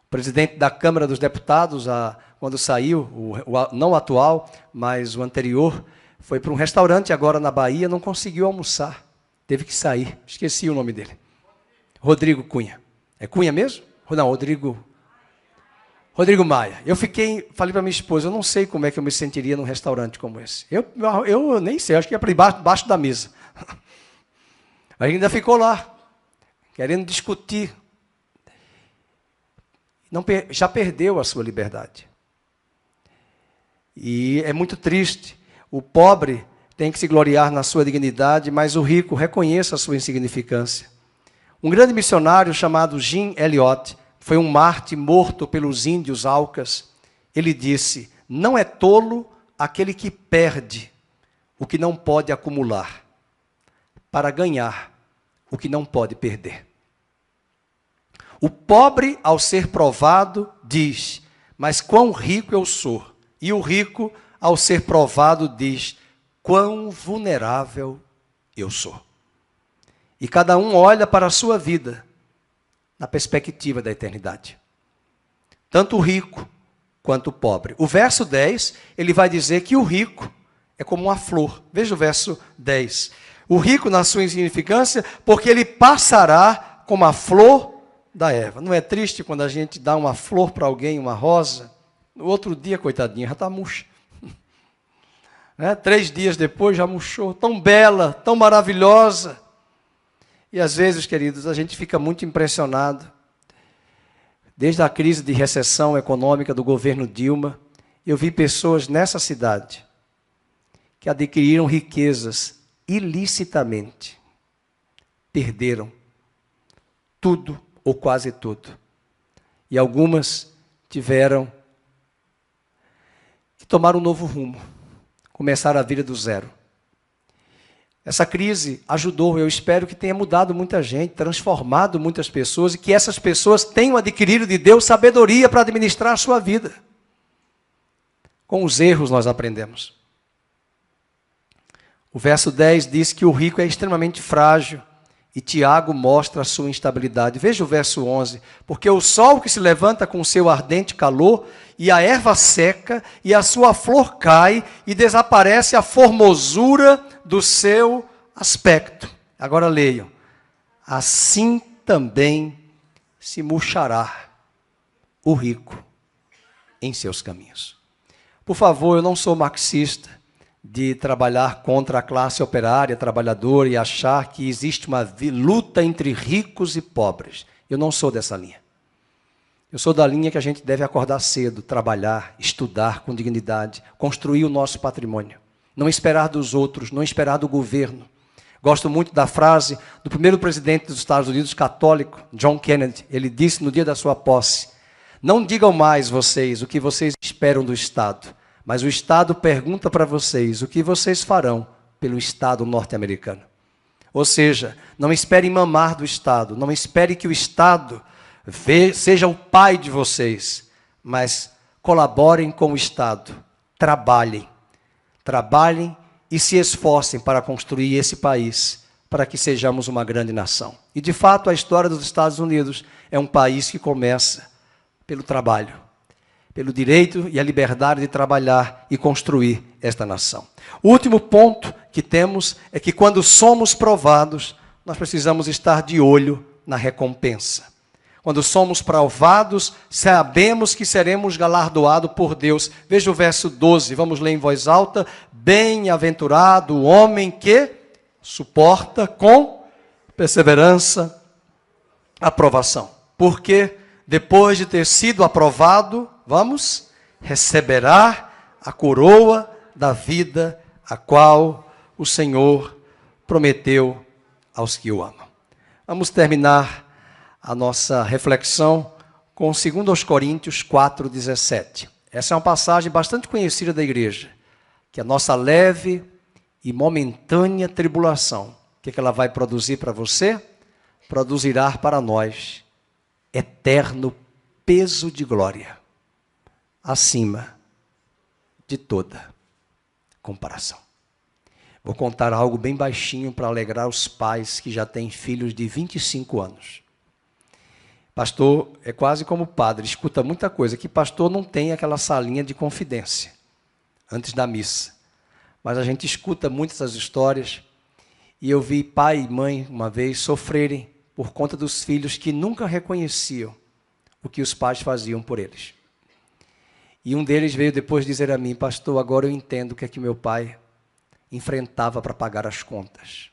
Speaker 1: O presidente da Câmara dos Deputados, quando saiu, não o atual, mas o anterior, foi para um restaurante agora na Bahia, não conseguiu almoçar. Teve que sair. Esqueci o nome dele. Rodrigo Cunha. É Cunha mesmo? Não, Rodrigo Maia. Falei para minha esposa, eu não sei como é que eu me sentiria num restaurante como esse. Eu nem sei, acho que ia para debaixo da mesa. Mas ainda ficou lá, querendo discutir. Já perdeu a sua liberdade. E é muito triste. O pobre tem que se gloriar na sua dignidade, mas o rico reconheça a sua insignificância. Um grande missionário chamado Jim Elliot, foi um Marte morto pelos índios Aucas. Ele disse, não é tolo aquele que perde o que não pode acumular, para ganhar o que não pode perder. O pobre, ao ser provado, diz, mas quão rico eu sou. E o rico, ao ser provado, diz, quão vulnerável eu sou. E cada um olha para a sua vida na perspectiva da eternidade. Tanto o rico quanto o pobre. O verso 10, ele vai dizer que o rico é como uma flor. Veja o verso 10. O rico na sua insignificância, porque ele passará como a flor da erva. Não é triste quando a gente dá uma flor para alguém, uma rosa? No outro dia, coitadinha, já está murcha. 3 dias depois já murchou. Tão bela, tão maravilhosa. E às vezes, queridos, a gente fica muito impressionado. Desde a crise de recessão econômica do governo Dilma, eu vi pessoas nessa cidade que adquiriram riquezas ilicitamente. Perderam tudo ou quase tudo. E algumas tiveram que tomar um novo rumo, começar a vida do zero. Essa crise ajudou, eu espero que tenha mudado muita gente, transformado muitas pessoas e que essas pessoas tenham adquirido de Deus sabedoria para administrar a sua vida. Com os erros nós aprendemos. O verso 10 diz que o rico é extremamente frágil e Tiago mostra a sua instabilidade. Veja o verso 11. Porque o sol que se levanta com o seu ardente calor e a erva seca e a sua flor cai e desaparece a formosura do seu aspecto. Agora leiam. Assim também se murchará o rico em seus caminhos. Por favor, eu não sou marxista de trabalhar contra a classe operária, trabalhadora e achar que existe uma luta entre ricos e pobres. Eu não sou dessa linha. Eu sou da linha que a gente deve acordar cedo, trabalhar, estudar com dignidade, construir o nosso patrimônio. Não esperar dos outros, não esperar do governo. Gosto muito da frase do primeiro presidente dos Estados Unidos, católico, John Kennedy. Ele disse no dia da sua posse: não digam mais vocês o que vocês esperam do Estado, mas o Estado pergunta para vocês o que vocês farão pelo Estado norte-americano. Ou seja, não esperem mamar do Estado, não espere que o Estado seja o pai de vocês, mas colaborem com o Estado, trabalhem e se esforcem para construir esse país, para que sejamos uma grande nação. E de fato a história dos Estados Unidos é um país que começa pelo trabalho, pelo direito e a liberdade de trabalhar e construir esta nação. O último ponto que temos é que quando somos provados, nós precisamos estar de olho na recompensa. Quando somos provados, sabemos que seremos galardoados por Deus. Veja o verso 12, vamos ler em voz alta. Bem-aventurado o homem que suporta com perseverança a provação. Porque depois de ter sido aprovado, receberá a coroa da vida, a qual o Senhor prometeu aos que o amam. Vamos terminar a nossa reflexão com 2 Coríntios 4,17. Essa é uma passagem bastante conhecida da igreja, que a nossa leve e momentânea tribulação, o que ela vai produzir para você? Produzirá para nós eterno peso de glória, acima de toda comparação. Vou contar algo bem baixinho para alegrar os pais que já têm filhos de 25 anos. Pastor é quase como padre, escuta muita coisa, que pastor não tem aquela salinha de confidência antes da missa. Mas a gente escuta muitas histórias, e eu vi pai e mãe, uma vez, sofrerem por conta dos filhos que nunca reconheciam o que os pais faziam por eles. E um deles veio depois dizer a mim: pastor, agora eu entendo o que é que meu pai enfrentava para pagar as contas.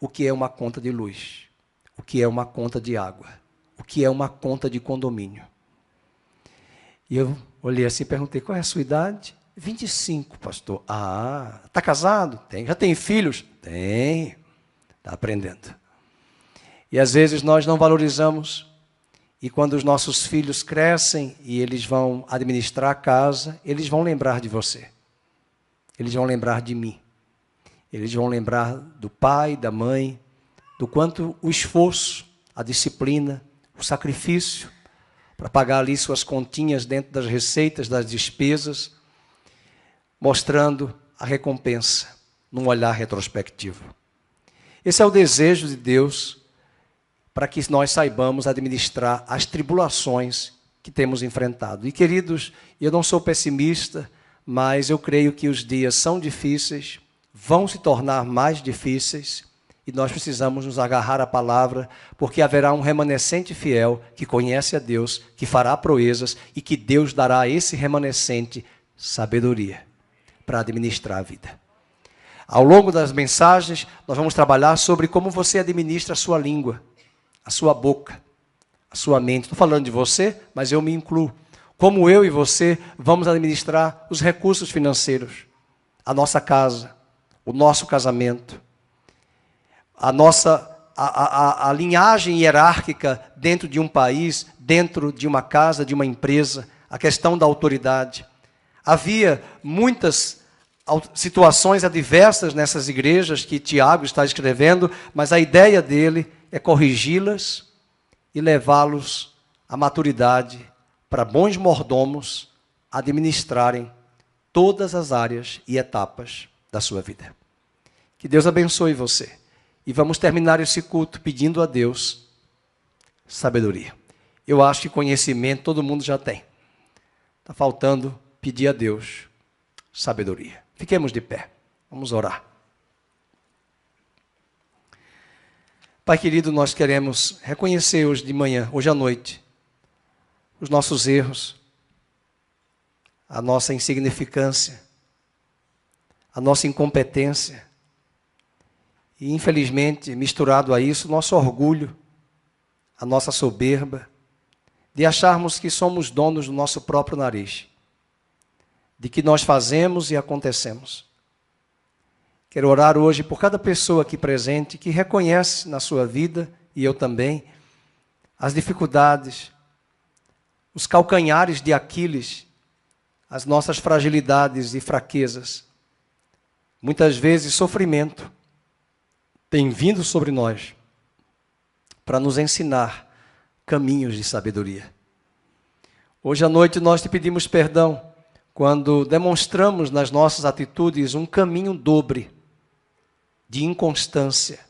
Speaker 1: O que é uma conta de luz? O que é uma conta de água? O que é uma conta de condomínio? E eu olhei assim e perguntei: qual é a sua idade? 25, pastor. Ah, está casado? Tem. Já tem filhos? Tem. Está aprendendo. E às vezes nós não valorizamos, e quando os nossos filhos crescem e eles vão administrar a casa, eles vão lembrar de você. Eles vão lembrar de mim. Eles vão lembrar do pai, da mãe, do quanto o esforço, a disciplina, o sacrifício para pagar ali suas continhas dentro das receitas, das despesas, mostrando a recompensa num olhar retrospectivo. Esse é o desejo de Deus para que nós saibamos administrar as tribulações que temos enfrentado. E, queridos, eu não sou pessimista, mas eu creio que os dias são difíceis, vão se tornar mais difíceis, e nós precisamos nos agarrar à palavra, porque haverá um remanescente fiel que conhece a Deus, que fará proezas, e que Deus dará a esse remanescente sabedoria para administrar a vida. Ao longo das mensagens, nós vamos trabalhar sobre como você administra a sua língua, a sua boca, a sua mente. Estou falando de você, mas eu me incluo. Como eu e você vamos administrar os recursos financeiros, a nossa casa, o nosso casamento, a linhagem hierárquica dentro de um país, dentro de uma casa, de uma empresa, a questão da autoridade. Havia muitas situações adversas nessas igrejas que Tiago está escrevendo, mas a ideia dele é corrigi-las e levá-los à maturidade para bons mordomos administrarem todas as áreas e etapas da sua vida. Que Deus abençoe você. E vamos terminar esse culto pedindo a Deus sabedoria. Eu acho que conhecimento todo mundo já tem. Está faltando pedir a Deus sabedoria. Fiquemos de pé. Vamos orar. Pai querido, nós queremos reconhecer hoje de manhã, hoje à noite, os nossos erros, a nossa insignificância, a nossa incompetência e, infelizmente, misturado a isso, nosso orgulho, a nossa soberba, de acharmos que somos donos do nosso próprio nariz, de que nós fazemos e acontecemos. Quero orar hoje por cada pessoa aqui presente que reconhece na sua vida, e eu também, as dificuldades, os calcanhares de Aquiles, as nossas fragilidades e fraquezas. Muitas vezes sofrimento tem vindo sobre nós para nos ensinar caminhos de sabedoria. Hoje à noite nós te pedimos perdão quando demonstramos nas nossas atitudes um caminho dobre de inconstância,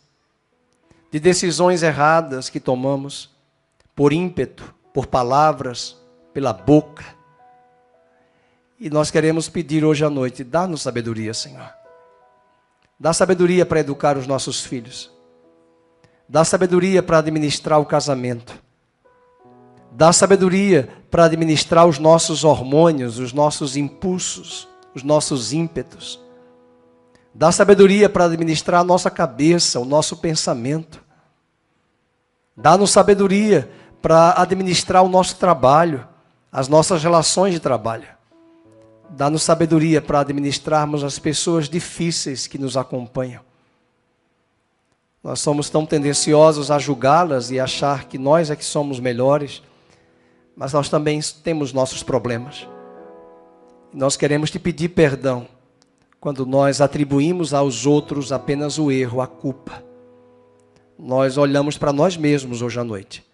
Speaker 1: de decisões erradas que tomamos por ímpeto, por palavras, pela boca. E nós queremos pedir hoje à noite, dá-nos sabedoria, Senhor. Dá sabedoria para educar os nossos filhos. Dá sabedoria para administrar o casamento. Dá sabedoria para administrar os nossos hormônios, os nossos impulsos, os nossos ímpetos. Dá sabedoria para administrar a nossa cabeça, o nosso pensamento. Dá-nos sabedoria para administrar o nosso trabalho, as nossas relações de trabalho. Dá-nos sabedoria para administrarmos as pessoas difíceis que nos acompanham. Nós somos tão tendenciosos a julgá-las e achar que nós é que somos melhores, mas nós também temos nossos problemas. Nós queremos te pedir perdão quando nós atribuímos aos outros apenas o erro, a culpa. Nós olhamos para nós mesmos hoje à noite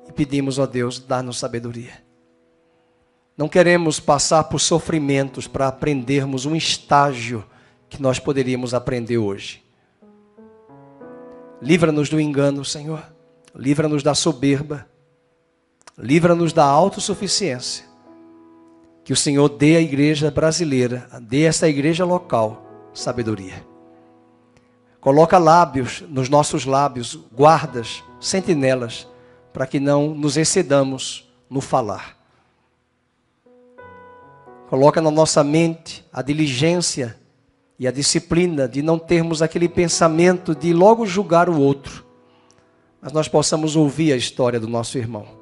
Speaker 1: e pedimos a Deus, dá-nos sabedoria. Não queremos passar por sofrimentos para aprendermos um estágio que nós poderíamos aprender hoje. Livra-nos do engano, Senhor. Livra-nos da soberba. Livra-nos da autossuficiência. Que o Senhor dê à igreja brasileira, dê a essa igreja local, sabedoria. Coloca lábios nos nossos lábios, guardas, sentinelas, para que não nos excedamos no falar. Coloca na nossa mente a diligência e a disciplina de não termos aquele pensamento de logo julgar o outro, mas nós possamos ouvir a história do nosso irmão.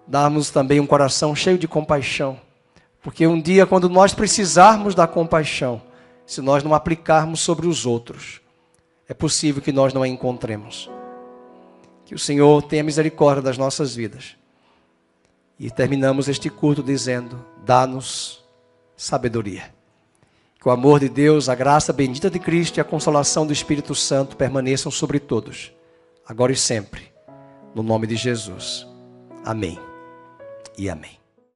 Speaker 1: Dá-nos também um coração cheio de compaixão, porque um dia, quando nós precisarmos da compaixão, se nós não aplicarmos sobre os outros, é possível que nós não a encontremos. Que o Senhor tenha misericórdia das nossas vidas. E terminamos este culto dizendo, dá-nos sabedoria. Que o amor de Deus, a graça bendita de Cristo e a consolação do Espírito Santo permaneçam sobre todos, agora e sempre, no nome de Jesus. Amém e amém.